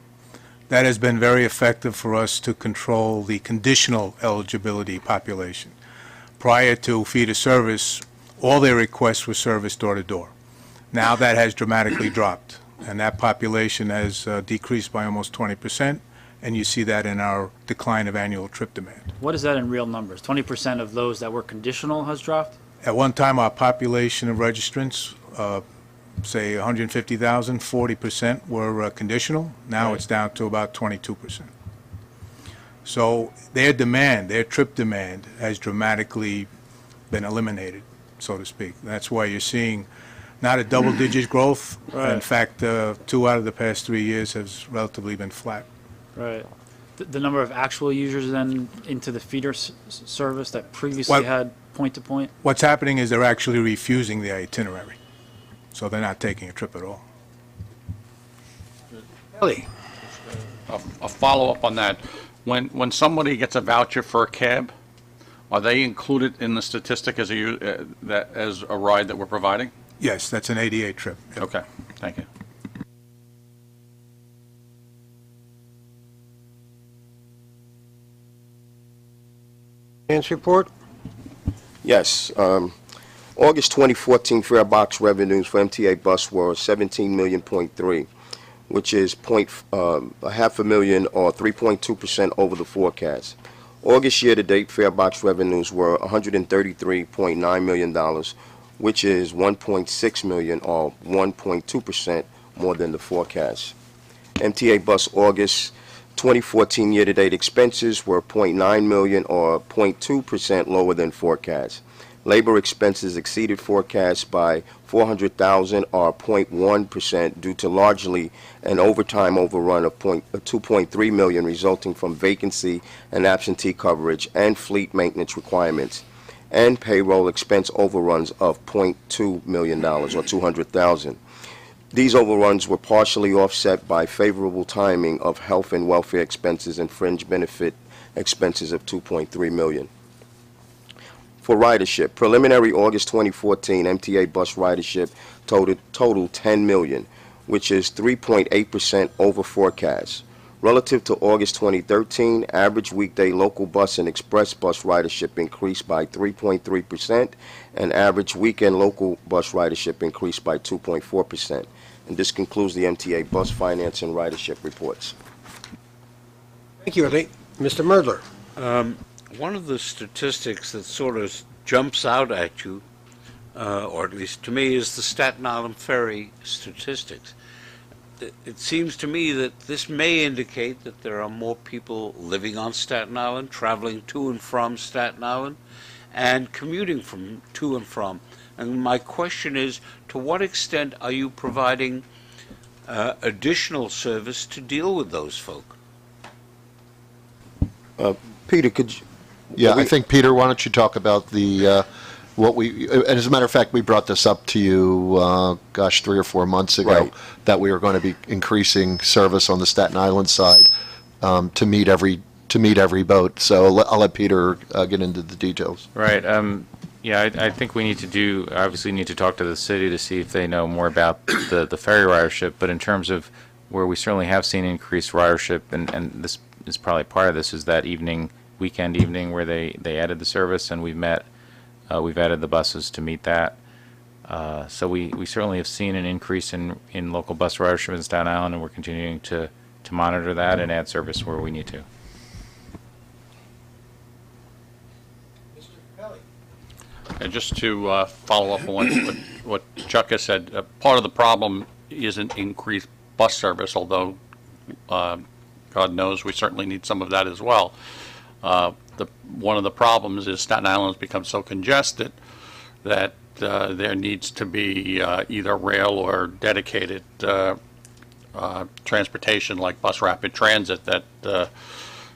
That has been very effective for us to control the conditional eligibility population. Prior to feeder service, all their requests were serviced door to door. Now that has dramatically dropped, and that population has decreased by almost 20%, and you see that in our decline of annual trip demand. What is that in real numbers? 20% of those that were conditional has dropped? At one time, our population of registrants, say 150,000, 40% were conditional. Now it's down to about 22%. So their demand, their trip demand, has dramatically been eliminated, so to speak. That's why you're seeing not a double-digit growth. Right. In fact, 2 out of the past 3 years has relatively been flat. Right. The number of actual users then into the feeder service that previously had point-to-point? What's happening is they're actually refusing the itinerary. So they're not taking a trip at all. Ellie. A follow-up on that. When somebody gets a voucher for a cab, are they included in the statistic as a ride that we're providing? Yes, that's an 88 trip. Yep. Okay, thank you. Finance report? Yes. August 2014 fare box revenues for MTA bus were 17.3 which is $500,000 or 3.2% over the forecast. August year-to-date fare box revenues were $133.9 million, which is $1.6 million or 1.2% more than the forecast. MTA bus August 2014 year-to-date expenses were $0.9 million or 0.2% lower than forecast. Labor expenses exceeded forecast by $400,000 or 0.1% due to largely an overtime overrun of $2.3 million resulting from vacancy and absentee coverage and fleet maintenance requirements, and payroll expense overruns of $0.2 million or $200,000. These overruns were partially offset by favorable timing of health and welfare expenses and fringe benefit expenses of $2.3 million. For ridership, preliminary August 2014 MTA bus ridership totaled 10 million, which is 3.8% over forecast. Relative to August 2013, average weekday local bus and express bus ridership increased by 3.3%, and average weekend local bus ridership increased by 2.4%. And this concludes the MTA bus finance and ridership reports. Thank you, Eddie. Mr. Murdler. One of the statistics that sort of jumps out at you, or at least to me, is the Staten Island Ferry statistics. It seems to me that this may indicate that there are more people living on Staten Island, traveling to and from Staten Island, and commuting from to and from. And my question is, to what extent are you providing additional service to deal with those folk? Peter, could you... Yeah, I think, Peter, why don't you talk about the, what we, and as a matter of fact, we brought this up to you, 3 or 4 months ago, Right. that we were going to be increasing service on the Staten Island side to meet every boat. So I'll let Peter get into the details. Right. Yeah, I think we need to obviously need to talk to the city to see if they know more about the ferry ridership. But in terms of where we certainly have seen increased ridership, and this is probably part of this, is that weekend evening where they added the service, and we've added the buses to meet that. So we certainly have seen an increase in local bus ridership in Staten Island, and we're continuing to monitor that and add service where we need to. And just to follow up on what Chuck has said, part of the problem isn't increased bus service, although God knows we certainly need some of that as well. One of the problems is Staten Island has become so congested that there needs to be either rail or dedicated transportation like bus rapid transit that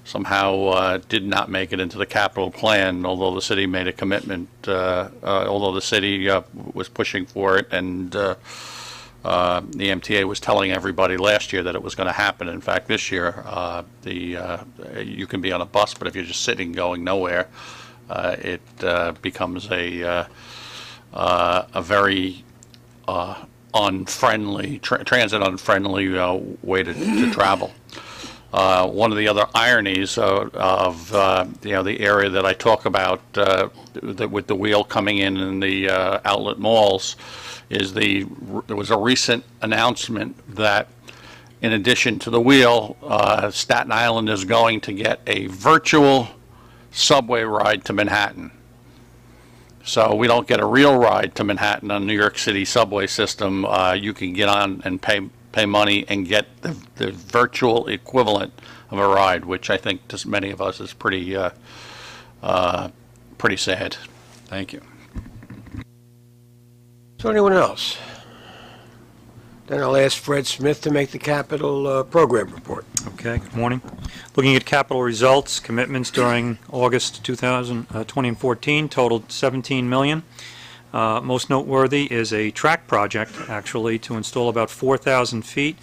somehow did not make it into the capital plan, although the city made a commitment, although the city was pushing for it, and the MTA was telling everybody last year that it was going to happen. In fact, this year, you can be on a bus, but if you're just sitting going nowhere, it becomes a very unfriendly, transit unfriendly way to travel. One of the other ironies of the area that I talk about with the wheel coming in the outlet malls is there was a recent announcement that in addition to the wheel, Staten Island is going to get a virtual subway ride to Manhattan. So we don't get a real ride to Manhattan on New York City subway system. You can get on and pay money and get the virtual equivalent of a ride, which I think to many of us is pretty sad. Thank you. So anyone else? Then I'll ask Fred Smith to make the capital program report. Okay, good morning. Looking at capital results, commitments during August 2014 totaled $17 million. Most noteworthy is a track project, actually, to install about 4,000 feet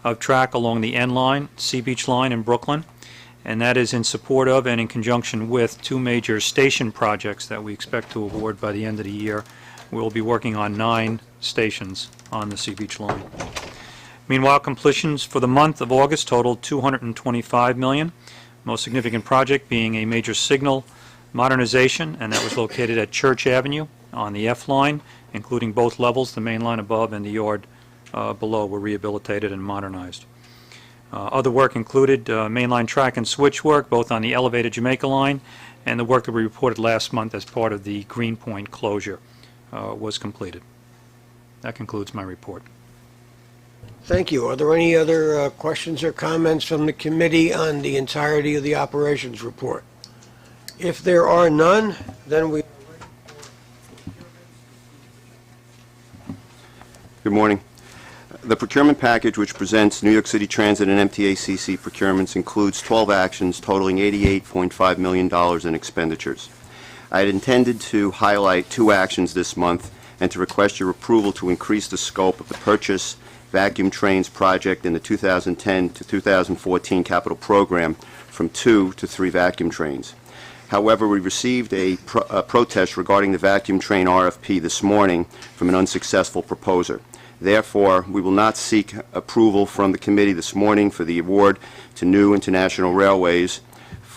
of track along the N line, Sea Beach line in Brooklyn, and that is in support of and in conjunction with two major station projects that we expect to award by the end of the year. We'll be working on 9 stations on the Sea Beach line. Meanwhile, completions for the month of August totaled $225 million. Most significant project being a major signal modernization, and that was located at Church Avenue on the F line, including both levels, the main line above and the yard below were rehabilitated and modernized. Other work included mainline track and switch work, both on the elevated Jamaica line, and the work that we reported last month as part of the Greenpoint closure was completed. That concludes my report. Thank you. Are there any other questions or comments from the committee on the entirety of the operations report? If there are none, then we... Good morning. The procurement package, which presents New York City Transit and MTACC procurements, includes 12 actions totaling $88.5 million in expenditures. I had intended to highlight 2 actions this month and to request your approval to increase the scope of the purchase vacuum trains project in the 2010 to 2014 capital program from 2 to 3 vacuum trains. However, we received a protest regarding the vacuum train RFP this morning from an unsuccessful proposer. Therefore, we will not seek approval from the committee this morning for the award to New International Railways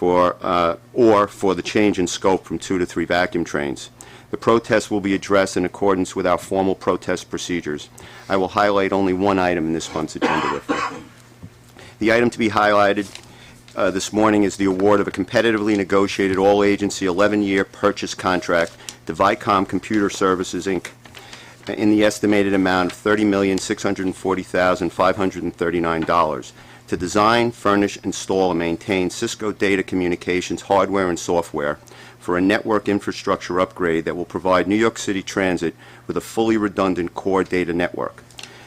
or for the change in scope from 2 to 3 vacuum trains. The protest will be addressed in accordance with our formal protest procedures. I will highlight only one item in this month's agenda with you. The item to be highlighted this morning is the award of a competitively negotiated all-agency 11-year purchase contract to Vicom Computer Services, Inc. in the estimated amount of $30,640,539 to design, furnish, install, and maintain Cisco data communications hardware and software for a network infrastructure upgrade that will provide New York City Transit with a fully redundant core data network.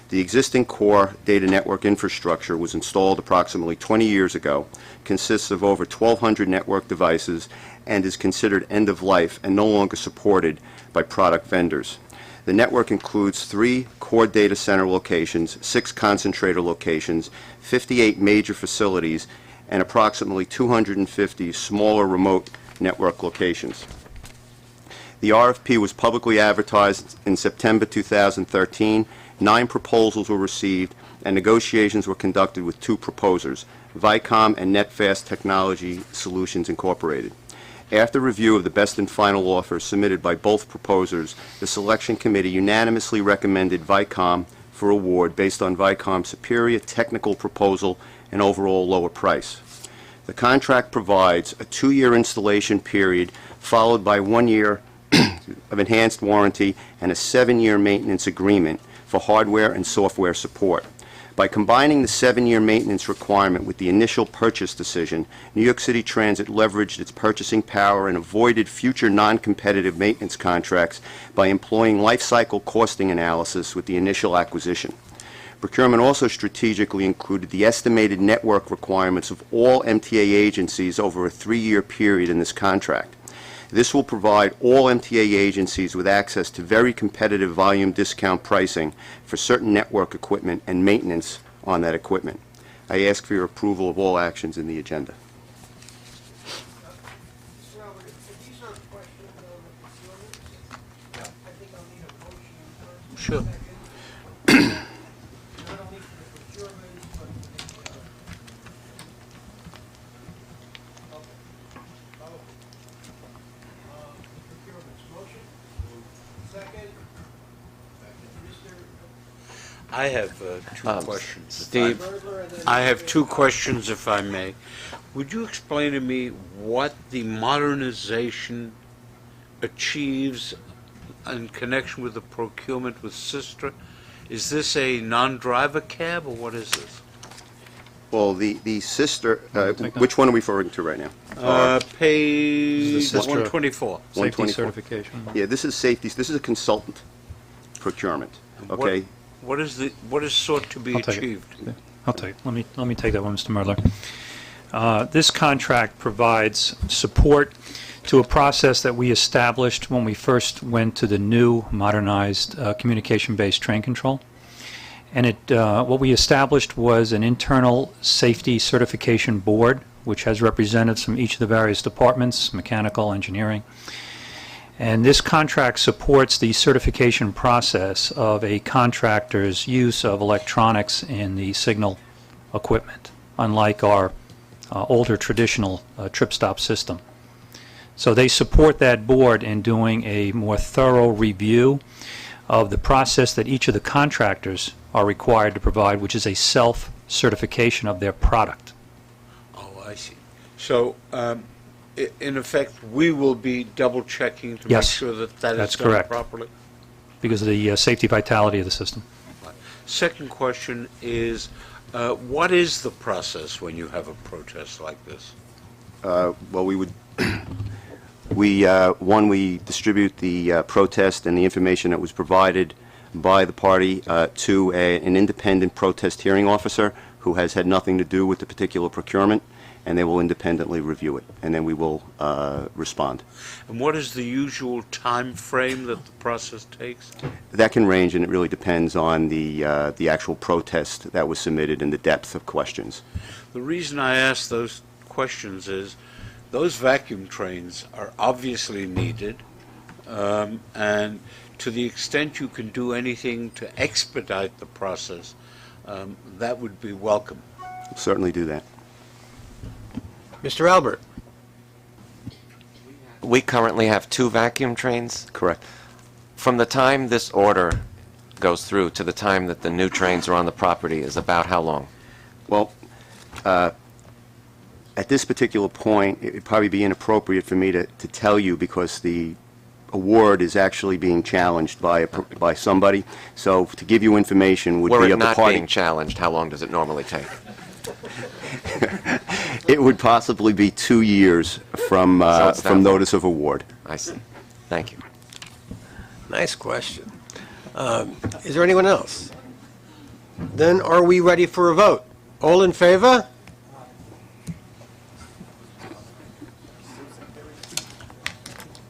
The existing core data network infrastructure was installed approximately 20 years ago, consists of over 1,200 network devices, and is considered end-of-life and no longer supported by product vendors. The network includes 3 core data center locations, 6 concentrator locations, 58 major facilities, and approximately 250 smaller remote network locations. The RFP was publicly advertised in September 2013. 9 proposals were received, and negotiations were conducted with 2 proposers, Vicom and NetFast Technology Solutions Incorporated. After review of the best and final offers submitted by both proposers, the selection committee unanimously recommended Vicom for award based on Vicom's superior technical proposal and overall lower price. The contract provides a 2-year installation period followed by 1 year of enhanced warranty and a 7-year maintenance agreement for hardware and software support. By combining the 7-year maintenance requirement with the initial purchase decision, New York City Transit leveraged its purchasing power and avoided future non-competitive maintenance contracts by employing life cycle costing analysis with the initial acquisition. Procurement also strategically included the estimated network requirements of all MTA agencies over a 3-year period in this contract. This will provide all MTA agencies with access to very competitive volume discount pricing for certain network equipment and maintenance on that equipment. I ask for your approval of all actions in the agenda. Sure. I have 2 questions. Steve? I have 2 questions, if I may. Would you explain to me what the modernization achieves in connection with the procurement with Sistra? Is this a non-driver cab, or what is this? Well, the sister, which one are we referring to right now? Page This is 124. Safety 124. certification. Yeah, this is safety. This is a consultant procurement. Okay. What is sought to be I'll take it. achieved? I'll take, let me take that one, Mr. Murler. This contract provides support to a process that we established when we first went to the new modernized communication-based train control. And what we established was an internal safety certification board, which has representatives from each of the various departments, mechanical, engineering. And this contract supports the certification process of a contractor's use of electronics in the signal equipment, unlike our older traditional trip-stop system. So they support that board in doing a more thorough review of the process that each of the contractors are required to provide, which is a self-certification of their product. Oh, I see. So, in effect, we will be double-checking to make Yes, sure that that is that's done correct. properly? Because of the safety vitality of the system. Second question is, what is the process when you have a protest like this? Well, we would, we distribute the protest and the information that was provided by the party to an independent protest hearing officer who has had nothing to do with the particular procurement, and they will independently review it, and then we will respond. And what is the usual time frame that the process takes? That can range, and it really depends on the actual protest that was submitted and the depth of questions. The reason I ask those questions is those vacuum trains are obviously needed. And to the extent you can do anything to expedite the process, that would be welcome. Certainly do that. Mr. Albert? We currently have 2 vacuum trains. Correct. From the time this order goes through to the time that the new trains are on the property is about how long? Well, at this particular point, it would probably be inappropriate for me to tell you because the award is actually being challenged by somebody. So to give you information would Were be it up the not party. being challenged, how long does it normally take? It would possibly be 2 years from So it's that long. notice of award. I see. Thank you. Nice question. Is there anyone else? Then are we ready for a vote? All in favor?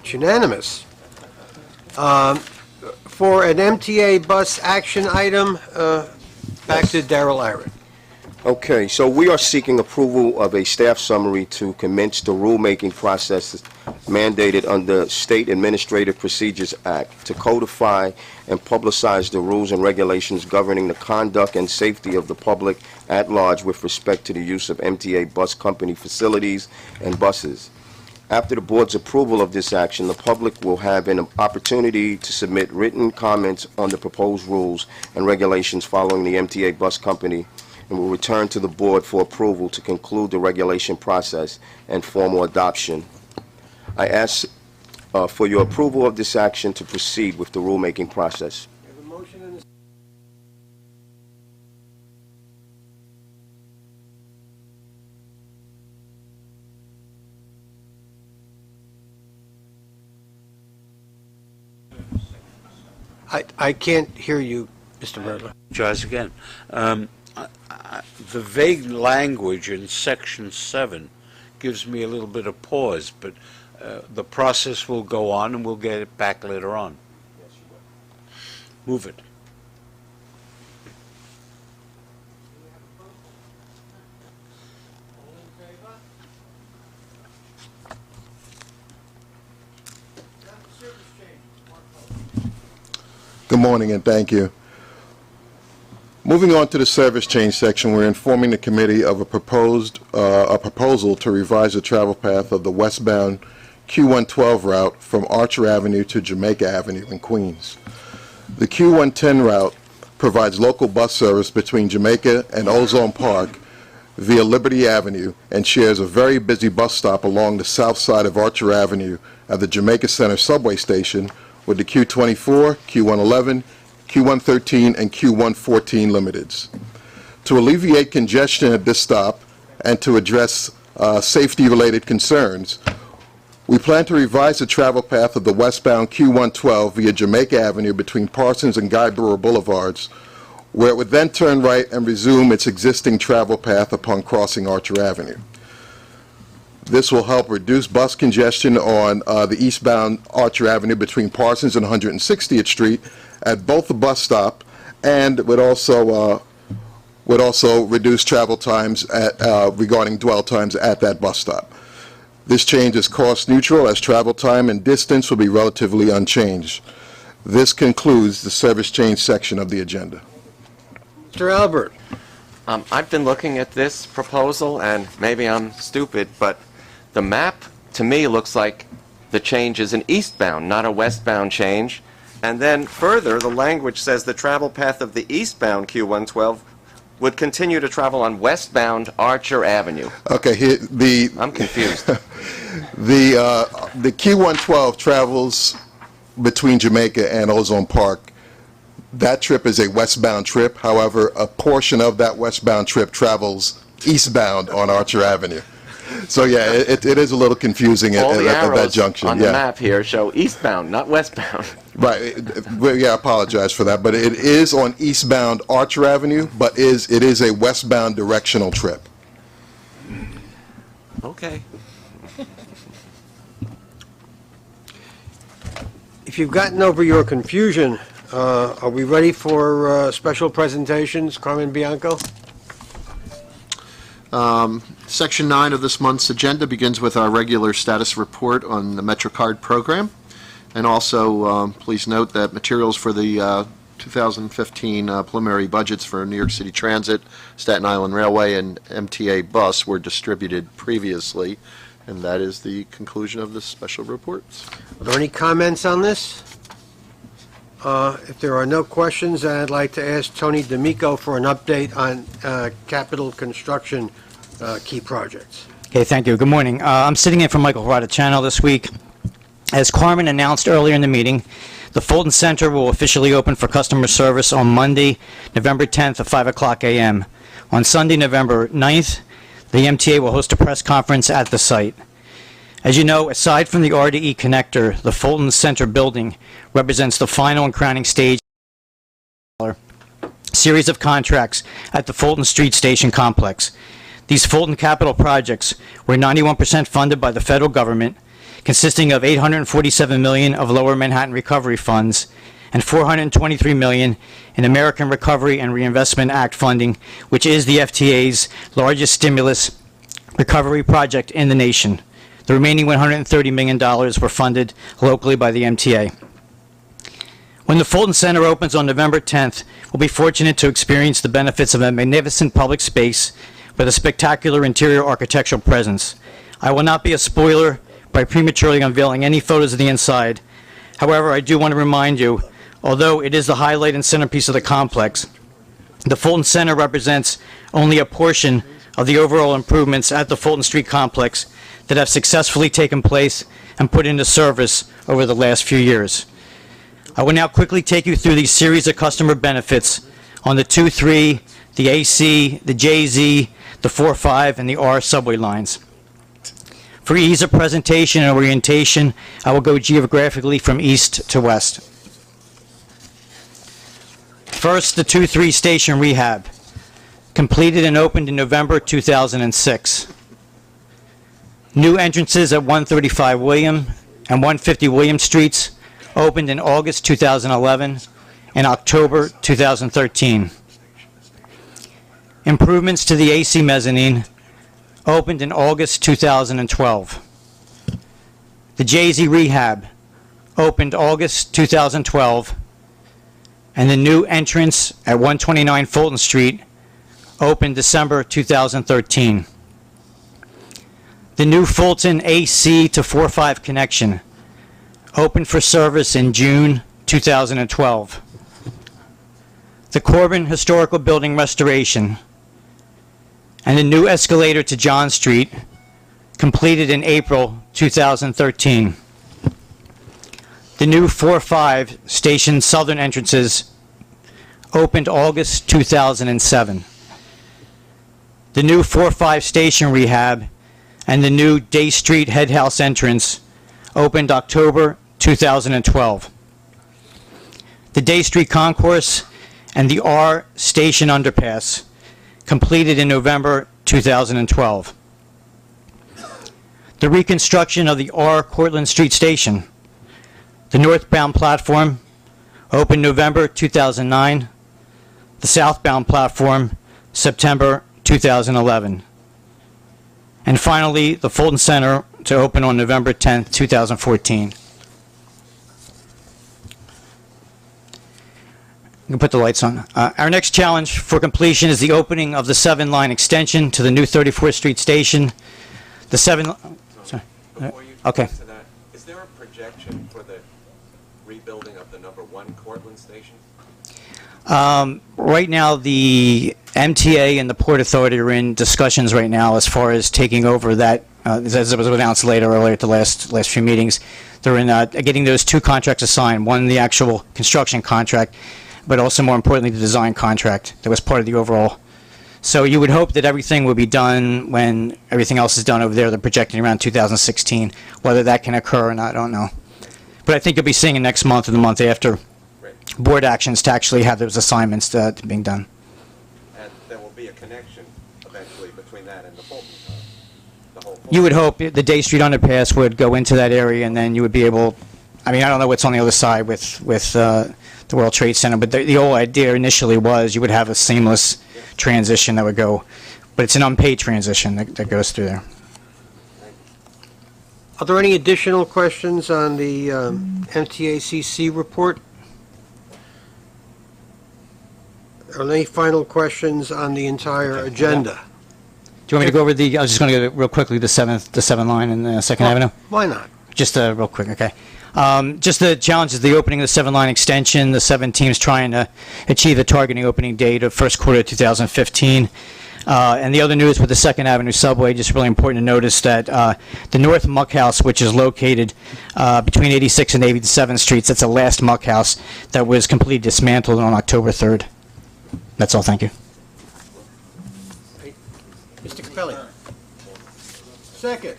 It's unanimous. For an MTA bus action item, back to Darrell Aaron. Okay, so we are seeking approval of a staff summary to commence the rulemaking process mandated under State Administrative Procedures Act to codify and publicize the rules and regulations governing the conduct and safety of the public at large with respect to the use of MTA bus company facilities and buses. After the board's approval of this action, the public will have an opportunity to submit written comments on the proposed rules and regulations following the MTA bus company and will return to the board for approval to conclude the regulation process and formal adoption. I ask for your approval of this action to proceed with the rulemaking process. I can't hear you, Mr. Merdler. Apologize again. The vague language in Section 7 gives me a little bit of pause, but the process will go on and we'll get it back later on. Move it. Good morning and thank you. Moving on to the service change section, we're informing the committee of a proposal to revise the travel path of the westbound Q112 route from Archer Avenue to Jamaica Avenue in Queens. The Q110 route provides local bus service between Jamaica and Ozone Park via Liberty Avenue and shares a very busy bus stop along the south side of Archer Avenue at the Jamaica Center subway station with the Q24, Q111, Q113, and Q114 limiteds. To alleviate congestion at this stop and to address safety-related concerns, we plan to revise the travel path of the westbound Q112 via Jamaica Avenue between Parsons and Guy Brewer Boulevards, where it would then turn right and resume its existing travel path upon crossing Archer Avenue. This will help reduce bus congestion on the eastbound Archer Avenue between Parsons and 160th Street at both the bus stop, and would also reduce travel times regarding dwell times at that bus stop. This change is cost neutral as travel time and distance will be relatively unchanged. This concludes the service change section of the agenda. Mr. Albert. I've been looking at this proposal, and maybe I'm stupid, but the map to me looks like the change is an eastbound, not a westbound change. And then further, the language says the travel path of the eastbound Q112 would continue to travel on westbound Archer Avenue. Okay, I'm confused. The Q112 travels between Jamaica and Ozone Park. That trip is a westbound trip. However, a portion of that westbound trip travels eastbound on Archer Avenue. So yeah, it is a little confusing at that junction. On the map here show eastbound, not westbound. Right. Yeah, I apologize for that, but it is on eastbound Archer Avenue, but it is a westbound directional trip. Okay. If you've gotten over your confusion, are we ready for special presentations? Carmen Bianco? Section 9 of this month's agenda begins with our regular status report on the MetroCard program. And also, please note that materials for the 2015 preliminary budgets for New York City Transit, Staten Island Railway, and MTA Bus were distributed previously. And that is the conclusion of the special reports. Are there any comments on this? If there are no questions, I'd like to ask Tony D'Amico for an update on capital construction key projects. Okay, thank you. Good morning. I'm sitting in for Michael Channel this week. As Carmen announced earlier in the meeting, the Fulton Center will officially open for customer service on Monday, November 10th at 5 o'clock a.m. On Sunday, November 9th, the MTA will host a press conference at the site. As you know, aside from the RDE connector, the Fulton Center building represents the final and crowning stage series of contracts at the Fulton Street Station complex. These Fulton capital projects were 91% funded by the federal government, consisting of $847 million of Lower Manhattan Recovery Funds and $423 million in American Recovery and Reinvestment Act funding, which is the FTA's largest stimulus recovery project in the nation. The remaining $130 million were funded locally by the MTA. When the Fulton Center opens on November 10th, we'll be fortunate to experience the benefits of a magnificent public space with a spectacular interior architectural presence. I will not be a spoiler by prematurely unveiling any photos of the inside. However, I do want to remind you, although it is the highlight and centerpiece of the complex, the Fulton Center represents only a portion of the overall improvements at the Fulton Street complex that have successfully taken place and put into service over the last few years. I will now quickly take you through these series of customer benefits on the 2-3, the AC, the JZ, the 4-5, and the R subway lines. For ease of presentation and orientation, I will go geographically from east to west. First, the 2-3 station rehab, completed and opened in November 2006. New entrances at 135 William and 150 William Streets opened in August 2011 and October 2013. Improvements to the AC mezzanine opened in August 2012. The JZ Rehab opened August 2012, and the new entrance at 129 Fulton Street opened December 2013. The new Fulton AC to 4-5 connection opened for service in June 2012. The Corbin Historical Building restoration and the new escalator to John Street completed in April 2013. The new 4-5 station southern entrances opened August 2007. The new 4-5 station rehab and the new Day Street Head House entrance opened October 2012. The Day Street Concourse and the R Station Underpass completed in November 2012. The reconstruction of the R Cortlandt Street Station, the northbound platform, opened November 2009. The southbound platform, September 2011. And finally, the Fulton Center to open on November 10th, 2014. You can put the lights on. Our next challenge for completion is the opening of the 7-line extension to the new 34th Street station. The 7... Sorry. Before you Okay. get to that, is there a projection for the rebuilding of the number 1 Cortlandt station? Right now, the MTA and the Port Authority are in discussions right now as far as taking over that, as it was announced earlier at the last few meetings. They're in getting those 2 contracts assigned, one the actual construction contract, but also more importantly the design contract that was part of the overall. So you would hope that everything will be done when everything else is done over there. They're projecting around 2016. Whether that can occur or not, I don't know. But I think you'll be seeing it next month or the month after board actions to actually have those assignments to being done. And there will be a connection eventually between that and the Fulton, the whole Fulton. You would hope the Day Street underpass would go into that area, and then you would be able, I mean, I don't know what's on the other side with the World Trade Center, but the whole idea initially was you would have a seamless transition that would go, but it's an unpaid transition that goes through there. Are there any additional questions on the MTACC report? Are there any final questions on the entire agenda? Do you want me to go over the, I was just going to go real quickly, the seventh line in Second Avenue? Why not? Just real quick, okay. Just the challenges, the opening of the 7-line extension, the 7 teams trying to achieve the targeting opening date of first quarter 2015. And the other news with the 2nd Avenue subway, just really important to notice that the North Muck House, which is located between 86th and 87th Streets, that's the last muck house that was completely dismantled on October 3rd. That's all, thank you. Mr. Capelli. Second.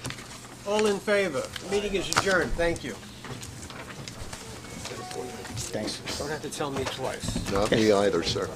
All in favor. Meeting is adjourned. Thank you. Thanks. Don't have to tell me twice. Not me either, sir.